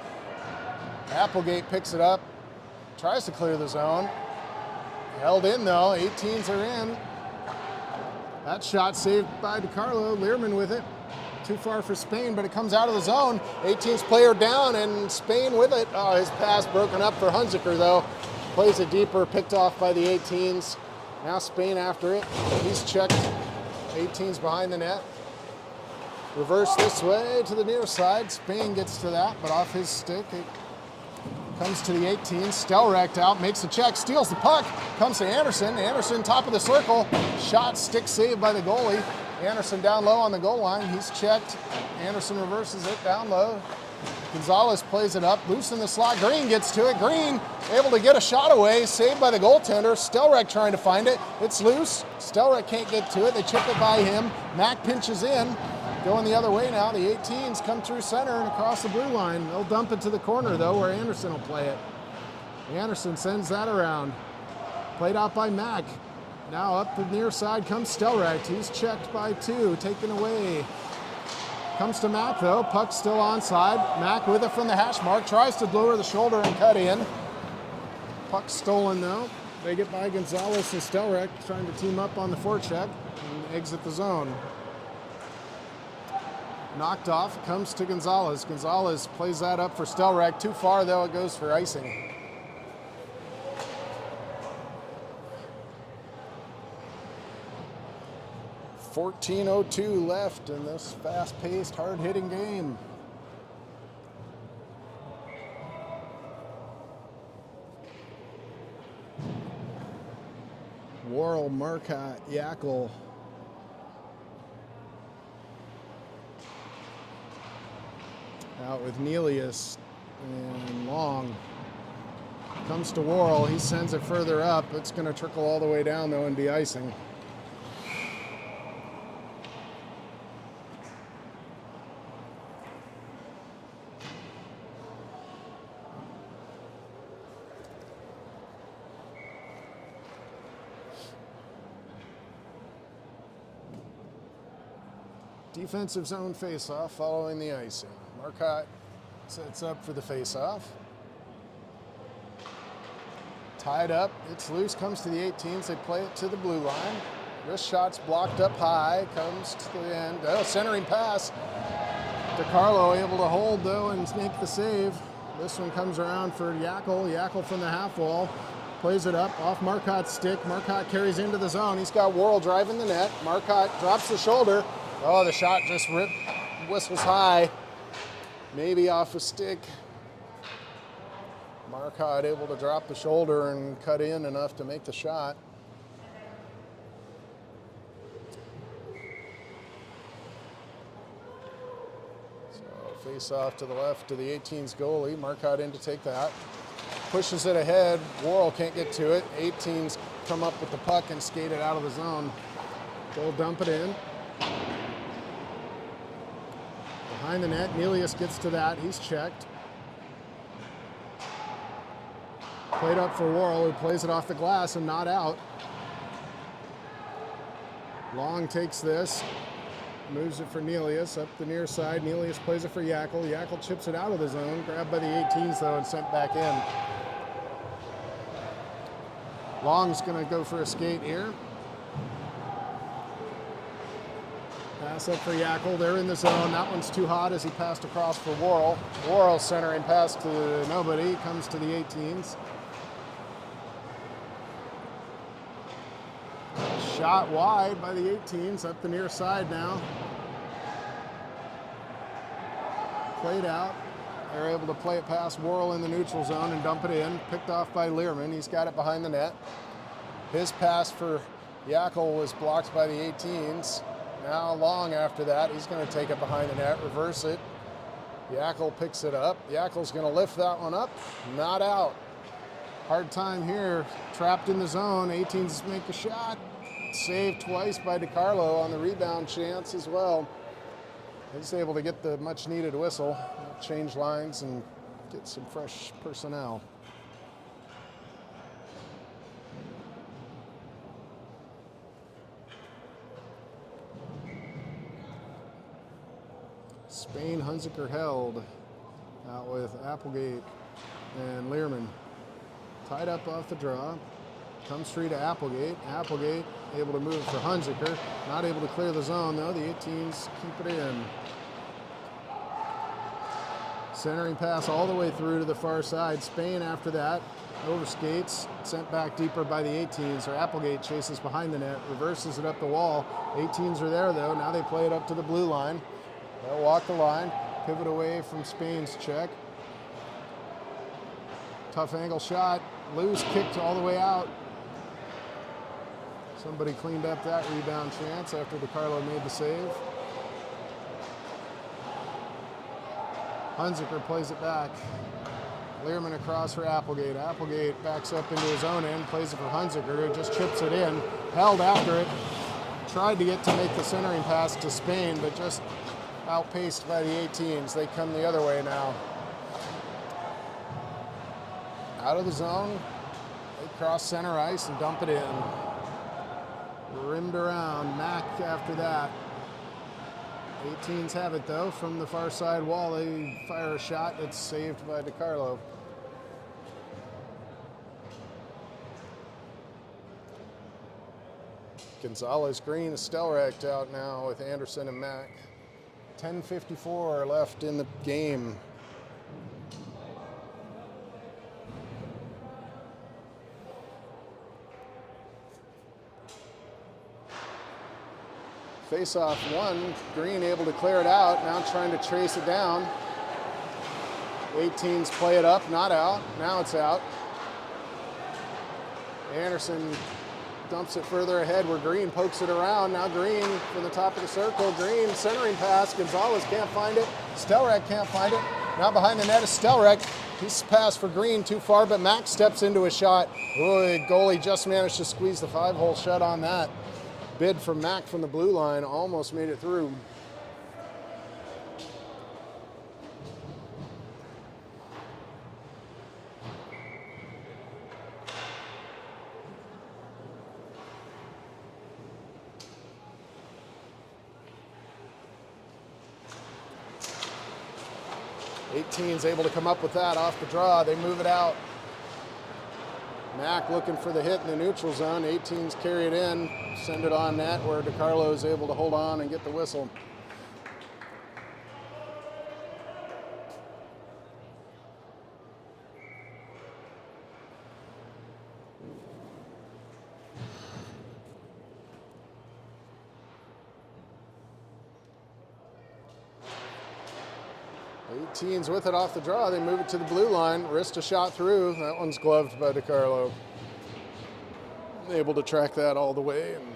Applegate picks it up, tries to clear the zone. Held in though, 18s are in. That shot saved by DiCarlo, Learman with it. Too far for Spain, but it comes out of the zone. 18s player down and Spain with it. Oh, his pass broken up for Hunziker though. Plays it deeper, picked off by the 18s. Now Spain after it. He's checked. 18's behind the net. Reverse this way to the near side. Spain gets to that, but off his stick. It comes to the 18s. Stelrecht out, makes a check, steals the puck. Comes to Anderson. Anderson top of the circle. Shot, stick saved by the goalie. Anderson down low on the goal line. He's checked. Anderson reverses it down low. Gonzalez plays it up, loose in the slot. Green gets to it. Green able to get a shot away, saved by the goaltender. Stelrecht trying to find it. It's loose. Stelrecht can't get to it. They chip it by him. Mack pinches in. Going the other way now. The 18s come through center and across the blue line. They'll dump it to the corner though, where Anderson will play it. Anderson sends that around. Played out by Mack. Now up the near side comes Stelrecht. He's checked by two, taken away. Comes to Mack though, puck still onside. Mack with it from the hash mark, tries to lower the shoulder and cut in. Puck stolen though. They get by Gonzalez and Stelrecht trying to team up on the forecheck and exit the zone. Knocked off, comes to Gonzalez. Gonzalez plays that up for Stelrecht. Too far though, it goes for icing. .14:02 left in this fast-paced, hard-hitting game. Worrell, Marcotte, Yackel. Out with Nelius and Long. Comes to Worrell, he sends it further up. It's going to trickle all the way down though and be icing. Defensive zone faceoff following the icing. Marcotte sets up for the faceoff. Tied up, it's loose, comes to the 18s. They play it to the blue line. Wrist shot's blocked up high, comes to the end. Oh, centering pass. DiCarlo able to hold though and make the save. This one comes around for Yackel. Yackel from the half wall. Plays it up off Marcotte's stick. Marcotte carries into the zone. He's got Worrell driving the net. Marcotte drops the shoulder. Oh, the shot just whistles high. Maybe off a stick. Marcotte able to drop the shoulder and cut in enough to make the shot. So face off to the left to the 18's goalie. Marcotte in to take that. Pushes it ahead. Worrell can't get to it. 18's come up with the puck and skate it out of the zone. They'll dump it in. Behind the net, Nelius gets to that. He's checked. Played up for Worrell, who plays it off the glass and not out. Long takes this, moves it for Nelius up the near side. Nelius plays it for Yackel. Yackel chips it out of the zone, grabbed by the 18s though and sent back in. Long's going to go for a skate here. Pass up for Yackel. They're in the zone. That one's too hot as he passed across for Worrell. Worrell centering pass to nobody. Comes to the 18s. Shot wide by the 18s. Up the near side now. Played out. They're able to play it past Worrell in the neutral zone and dump it in. Picked off by Learman. He's got it behind the net. His pass for Yackel was blocked by the 18s. Now Long after that. He's going to take it behind the net, reverse it. Yackel picks it up. Yackel's going to lift that one up. Not out. Hard time here. Trapped in the zone. 18s make a shot. Saved twice by DiCarlo on the rebound chance as well. He's able to get the much needed whistle, change lines, and get some fresh personnel. Spain, Hunziker held out with Applegate and Learman. Tied up off the draw. Comes free to Applegate. Applegate able to move for Hunziker. Not able to clear the zone though. The 18s keep it in. Centering pass all the way through to the far side. Spain after that. Overskates. Sent back deeper by the 18s. Or Applegate chases behind the net. Reverses it up the wall. 18s are there though. Now they play it up to the blue line. They'll walk the line. Pivot away from Spain's check. Tough angle shot. Loose, kicked all the way out. Somebody cleaned up that rebound chance after DiCarlo made the save. Hunziker plays it back. Learman across for Applegate. Applegate backs up into his own end, plays it for Hunziker, who just chips it in. Held after it. Tried to get to make the centering pass to Spain, but just outpaced by the 18s. They come the other way now. Out of the zone. They cross center ice and dump it in. Rimmed around. Mack after that. 18s have it though. From the far side wall, they fire a shot that's saved by DiCarlo. Gonzalez, Green, Stelrecht out now with Anderson and Mack. 10:54 left in the game. Face-off one, Green able to clear it out, now trying to trace it down. 18s play it up, not out, now it's out. Anderson dumps it further ahead where Green pokes it around. Now Green from the top of the circle. Green centering pass. Gonzalez can't find it. Stelrecht can't find it. Now behind the net is Stelrecht. He's passed for Green too far, but Mack steps into a shot. Oh, the goalie just managed to squeeze the 5-hole shut on that. Bid from Mack from the blue line almost made it through. Eighteen's able to come up with that off the draw. They move it out. Mack looking for the hit in the neutral zone. 18s carry it in, send it on net where DiCarlo is able to hold on and get the whistle. Teens with it off the draw. They move it to the blue line. Wrist a shot through. That one's gloved by DiCarlo. Able to track that all the way and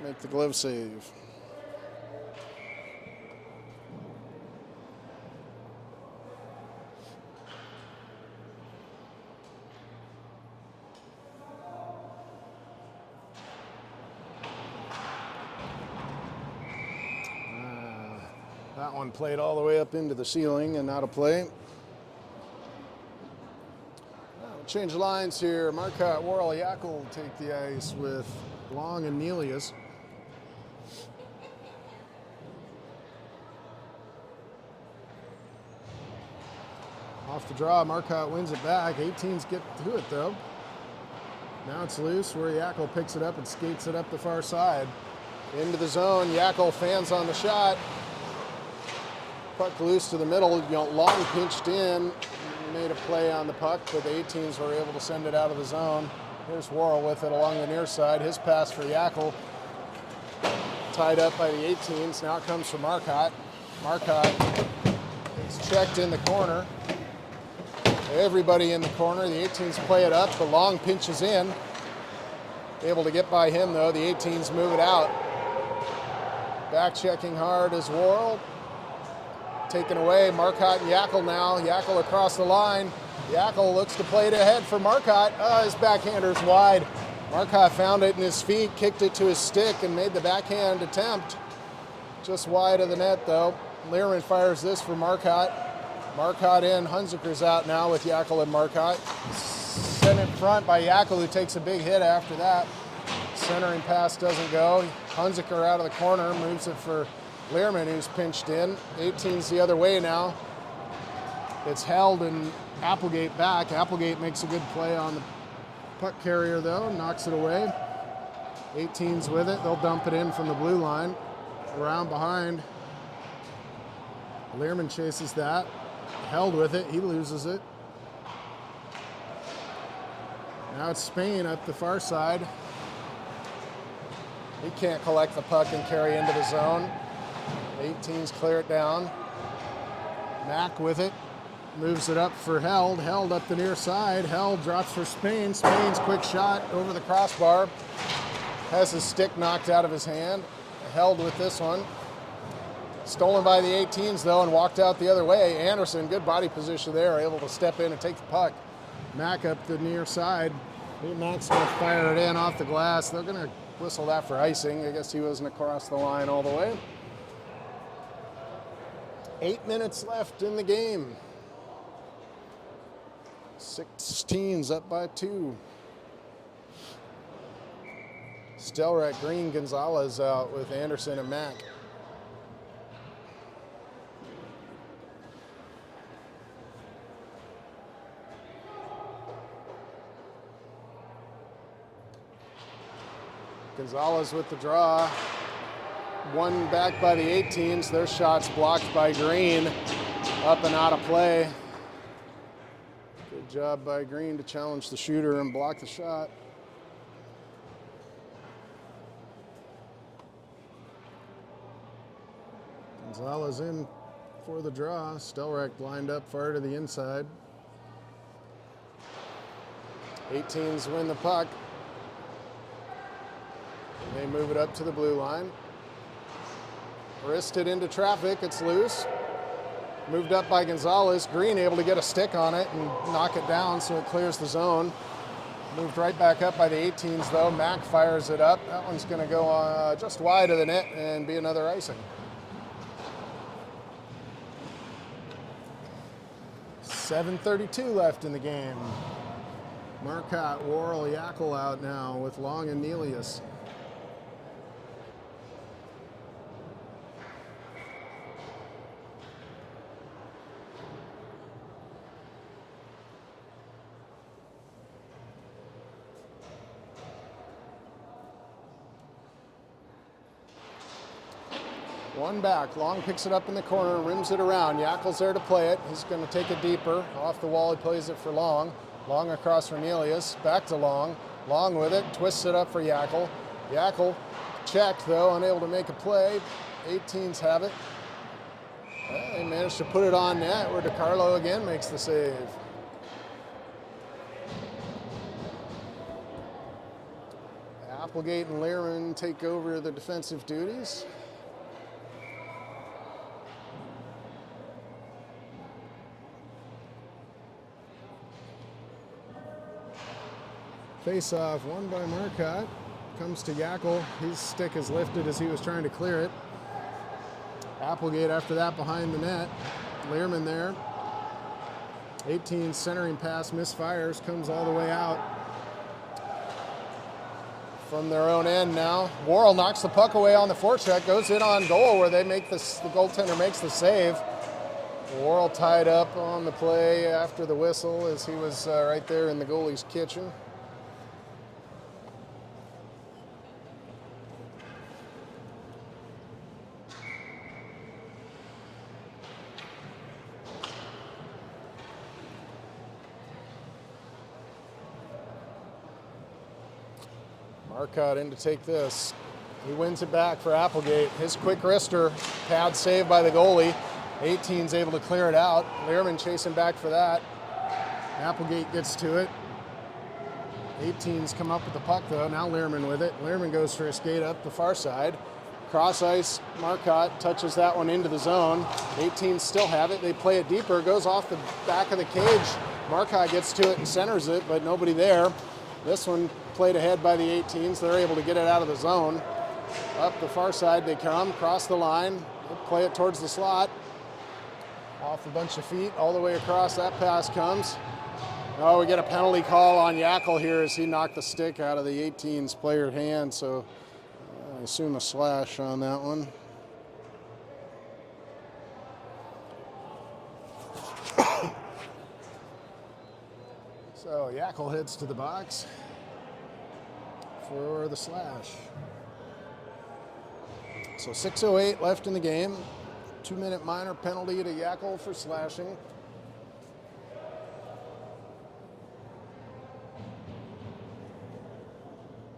make the glove save. That one played all the way up into the ceiling and out of play. We'll change lines here. Marcotte, Worrell, Yackel take the ice with Long and Nelius. Off the draw, Marcotte wins it back. 18s get to it though. Now it's loose where Yakel picks it up and skates it up the far side. Into the zone, Yakel fans on the shot. Puck loose to the middle, Long pinched in, made a play on the puck, but the 18s were able to send it out of the zone. Here's Worrell with it along the near side. His pass for Yakel, tied up by the 18s. Now it comes from Marcotte. Marcotte is checked in the corner. Everybody in the corner. The 18s play it up. The Long pinches in. Able to get by him, though. The 18s move it out. Back checking hard is Worrell. Taken away. Marcotte and Yakel now. Yakel across the line. Yakel looks to play it ahead for Marcotte. His backhander's wide. Marcotte found it in his feet, kicked it to his stick, and made the backhand attempt. Just wide of the net, though. Learman fires this for Marcotte. Marcotte in. Hunziker's out now with Yakel and Marcotte. Sent in front by Yakel, who takes a big hit after that. Centering pass doesn't go. Hunziker out of the corner, moves it for Learman, who's pinched in. 18's the other way now. It's held and Applegate back. Applegate makes a good play on the puck carrier, though, knocks it away. 18's with it. They'll dump it in from the blue line. Around behind. Learman chases that. Held with it. He loses it. Now it's Spain up the far side. He can't collect the puck and carry into the zone. 18's clear it down. Mack with it. Moves it up for Held. Held up the near side. Held drops for Spain. Spain's quick shot over the crossbar. Has his stick knocked out of his hand. Held with this one. Stolen by the 18s, though, and walked out the other way. Anderson, good body position there, able to step in and take the puck. Mack up the near side. Mack's going to fire it in off the glass. They're going to whistle that for icing. I guess he wasn't across the line all the way. 8 minutes left in the game. 16's up by 2. Stelrek, Green, Gonzalez out with Anderson and Mack. Gonzalez with the draw. One back by the 18s. Their shot's blocked by Green. Up and out of play. Good job by Green to challenge the shooter and block the shot. Gonzalez in for the draw. Stelrek lined up far to the inside. 18s win the puck. They move it up to the blue line. Wristed into traffic, it's loose. Moved up by Gonzalez. Green able to get a stick on it and knock it down so it clears the zone. Moved right back up by the 18s, though. Mack fires it up. That one's going to go just wide of the net and be another icing. 7:32 left in the game. Marcotte, Worrell, Yakel out now with Long and Nelius. One back. Long picks it up in the corner, rims it around. Yakel's there to play it. He's going to take it deeper. Off the wall, he plays it for Long. Long across for Nelius. Back to Long. Long with it. Twists it up for Yakel. Yakel checked, though, unable to make a play. 18s have it. They managed to put it on net, where DiCarlo again makes the save. Applegate and Learman take over the defensive duties. Face-off, won by Marcotte. Comes to Yakel. His stick is lifted as he was trying to clear it. Applegate after that behind the net. Learman there. 18 centering pass misfires, comes all the way out. From their own end now. Worrell knocks the puck away on the forecheck, goes in on goal where they make the goaltender makes the save. Worrell tied up on the play after the whistle as he was right there in the goalie's kitchen. Marcotte in to take this. He wins it back for Applegate. His quick wrister, pad saved by the goalie. 18's able to clear it out. Learman chasing back for that. Applegate gets to it. 18's come up with the puck though. Now Learman with it. Learman goes for a skate up the far side. Cross ice, Marcotte touches that one into the zone. 18's still have it. They play it deeper. Goes off the back of the cage. Marcotte gets to it and centers it, but nobody there. This one played ahead by the 18s. They're able to get it out of the zone. Up the far side they come, cross the line, play it towards the slot. Off a bunch of feet, all the way across, that pass comes. Oh, we get a penalty call on Yackel here as he knocked the stick out of the 18's player's hand, so I assume a slash on that one. So Yackel heads to the box for the slash. So 6:08 left in the game. 2-minute minor penalty to Yackel for slashing.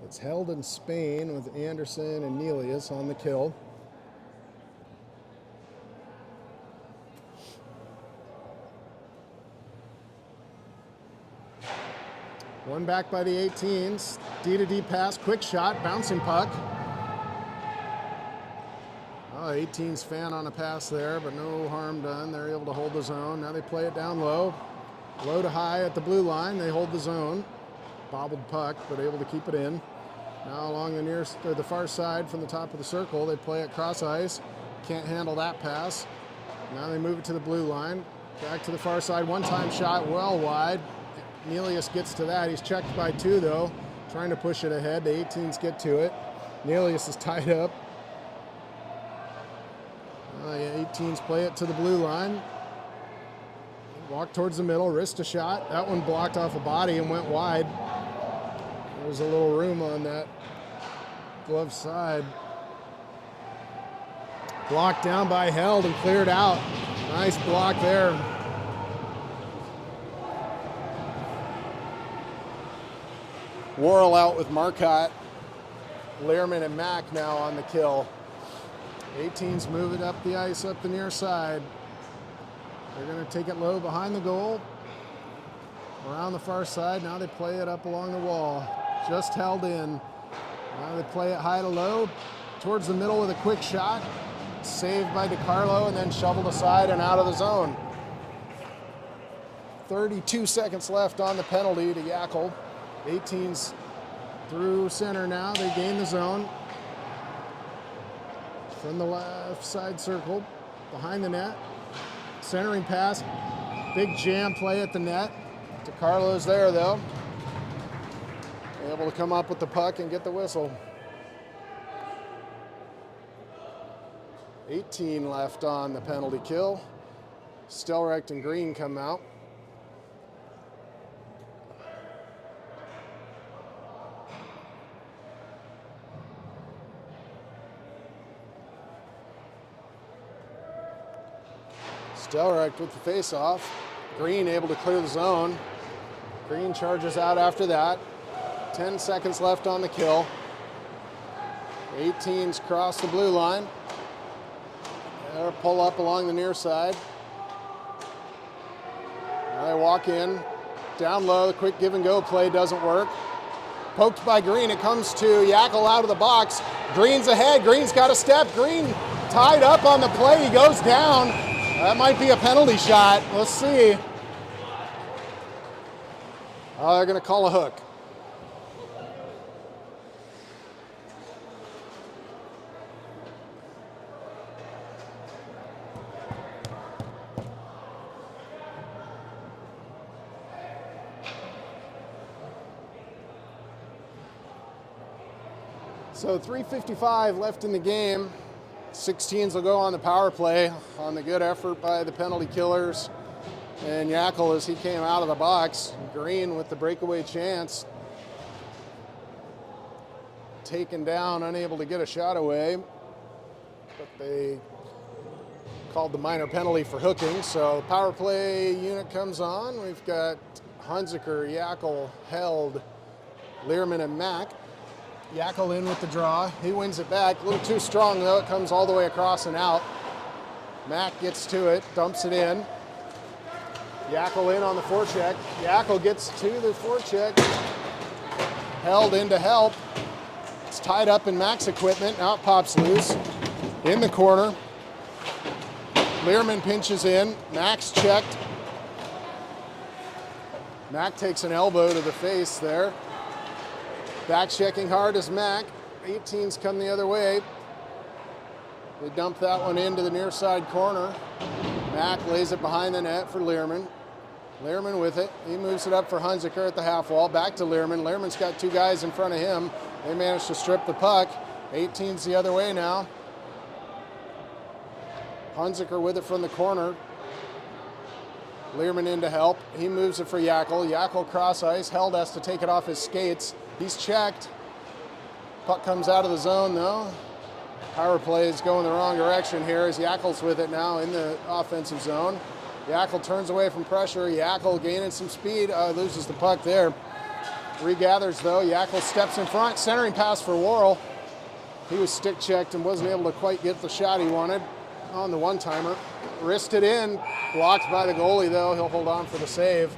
It's held in Spain with Anderson and Nelius on the kill. One back by the 18s. D-to-D pass, quick shot, bouncing puck. Oh, 18's fan on a pass there, but no harm done. They're able to hold the zone. Now they play it down low. Low to high at the blue line. They hold the zone. Bobbled puck, but able to keep it in. Now along the nearest or the far side from the top of the circle, they play it cross ice. Can't handle that pass. Now they move it to the blue line. Back to the far side. One-time shot, well wide. Nelius gets to that. He's checked by two though. Trying to push it ahead. The 18s get to it. Nelius is tied up. The 18s play it to the blue line. Walk towards the middle, wrist a shot. That one blocked off a body and went wide. There was a little room on that glove side. Blocked down by Held and cleared out. Nice block there. Worrell out with Marcotte. Learman and Mack now on the kill. 18s move it up the ice, up the near side. They're going to take it low behind the goal. Around the far side, now they play it up along the wall. Just held in. Now they play it high to low. Towards the middle with a quick shot. Saved by DiCarlo and then shoveled aside and out of the zone. 32 seconds left on the penalty to Yackel. 18s through center now. They gain the zone. From the left side circle, behind the net. Centering pass, big jam play at the net. DiCarlo's there though. Able to come up with the puck and get the whistle. 18 left on the penalty kill. Stelrecht and Green come out. Stelrecht with the face-off. Green able to clear the zone. Green charges out after that. 10 seconds left on the kill. 18s cross the blue line. They'll pull up along the near side. Now they walk in. Down low, the quick give and go play doesn't work. Poked by Green, it comes to Yackel out of the box. Green's ahead, Green's got a step. Green tied up on the play, he goes down. That might be a penalty shot. Let's see. Oh, they're going to call a hook. So 3:55 left in the game. 16s will go on the power play on the good effort by the penalty killers. And Yackel as he came out of the box. Green with the breakaway chance. Taken down, unable to get a shot away. But they called the minor penalty for hooking. So the power play unit comes on. We've got Hunziker, Yackel, Held, Learman, and Mack. Yackel in with the draw. He wins it back. A little too strong, though. It comes all the way across and out. Mack gets to it, dumps it in. Yackel in on the forecheck. Yackel gets to the forecheck. Held in to help. It's tied up in Mack's equipment. Now it pops loose. In the corner. Learman pinches in. Mack's checked. Mack takes an elbow to the face there. Back checking hard is Mack. 18s come the other way. They dump that one into the near side corner. Mack lays it behind the net for Learman. Learman with it. He moves it up for Hunziker at the half wall. Back to Learman. Learman's got two guys in front of him. They manage to strip the puck. 18's the other way now. Hunziker with it from the corner. Learman in to help. He moves it for Yackel. Yackel cross ice. Held has to take it off his skates. He's checked. Puck comes out of the zone though. Power play is going the wrong direction here as Yackel's with it now in the offensive zone. Yackel turns away from pressure. Yackel gaining some speed. Loses the puck there. Regathers though. Yackel steps in front. Centering pass for Worrell. He was stick checked and wasn't able to quite get the shot he wanted on the one-timer. Wristed in. Blocked by the goalie though. He'll hold on for the save.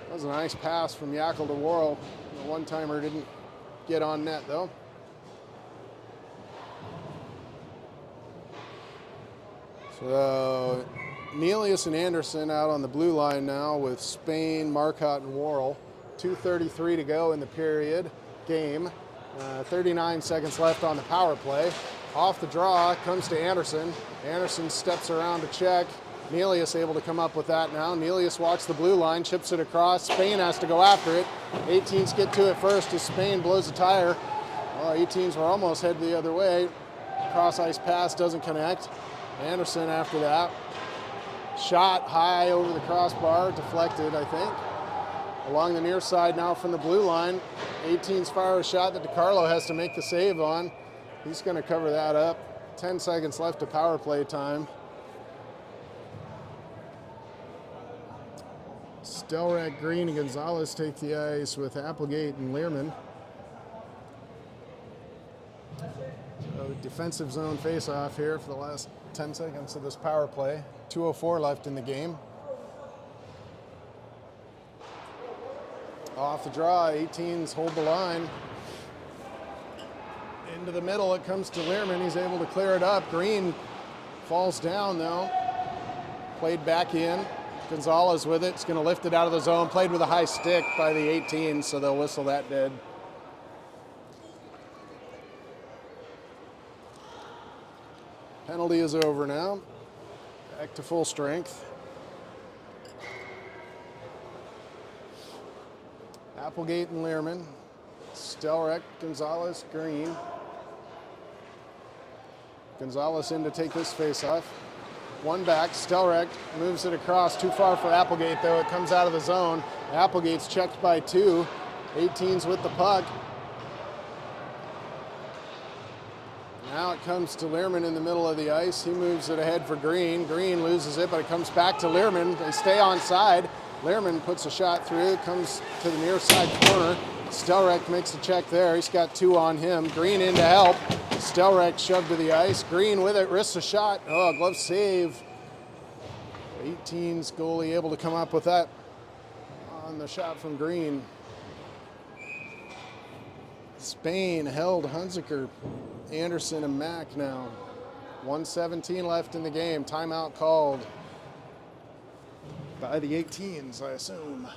That was a nice pass from Yackel to Worrell. The one-timer didn't get on net though. So Nelius and Anderson out on the blue line now with Spain, Marcotte, and Worrell. 2:33 to go in the period game. 39 seconds left on the power play. Off the draw comes to Anderson. Anderson steps around to check. Nelius able to come up with that now. Nelius walks the blue line, chips it across. Spain has to go after it. 18s get to it first as Spain blows a tire. 18s were almost headed the other way. Cross ice pass doesn't connect. Anderson after that. Shot high over the crossbar, deflected, I think. Along the near side now from the blue line. 18s fire a shot that DiCarlo has to make the save on. He's going to cover that up. 10 seconds left of power play time. Stelrack, Green, and Gonzalez take the ice with Applegate and Learman. So defensive zone face-off here for the last 10 seconds of this power play. 2:04 left in the game. Off the draw, 18s hold the line. Into the middle, it comes to Learman. He's able to clear it up. Green falls down though. Played back in. Gonzalez with it. It's going to lift it out of the zone. Played with a high stick by the 18s, so they'll whistle that dead. Penalty is over now. Back to full strength. Applegate and Learman. Stelrack, Gonzalez, Green. Gonzalez in to take this face-off. One back, Stelrack moves it across, too far for Applegate though. It comes out of the zone. Applegate's checked by two. 18's with the puck. Now it comes to Learman in the middle of the ice. He moves it ahead for Green. Green loses it, but it comes back to Learman. They stay on side. Learman puts a shot through, comes to the near side corner. Stelrack makes the check there. He's got two on him. Green in to help. Stelrack shoved to the ice. Green with it, risks a shot. Oh, glove save. 18's goalie able to come up with that on the shot from Green. Spain held Hunziker, Anderson, and Mack now. 1:17 left in the game. Timeout called by the 18s, I assume.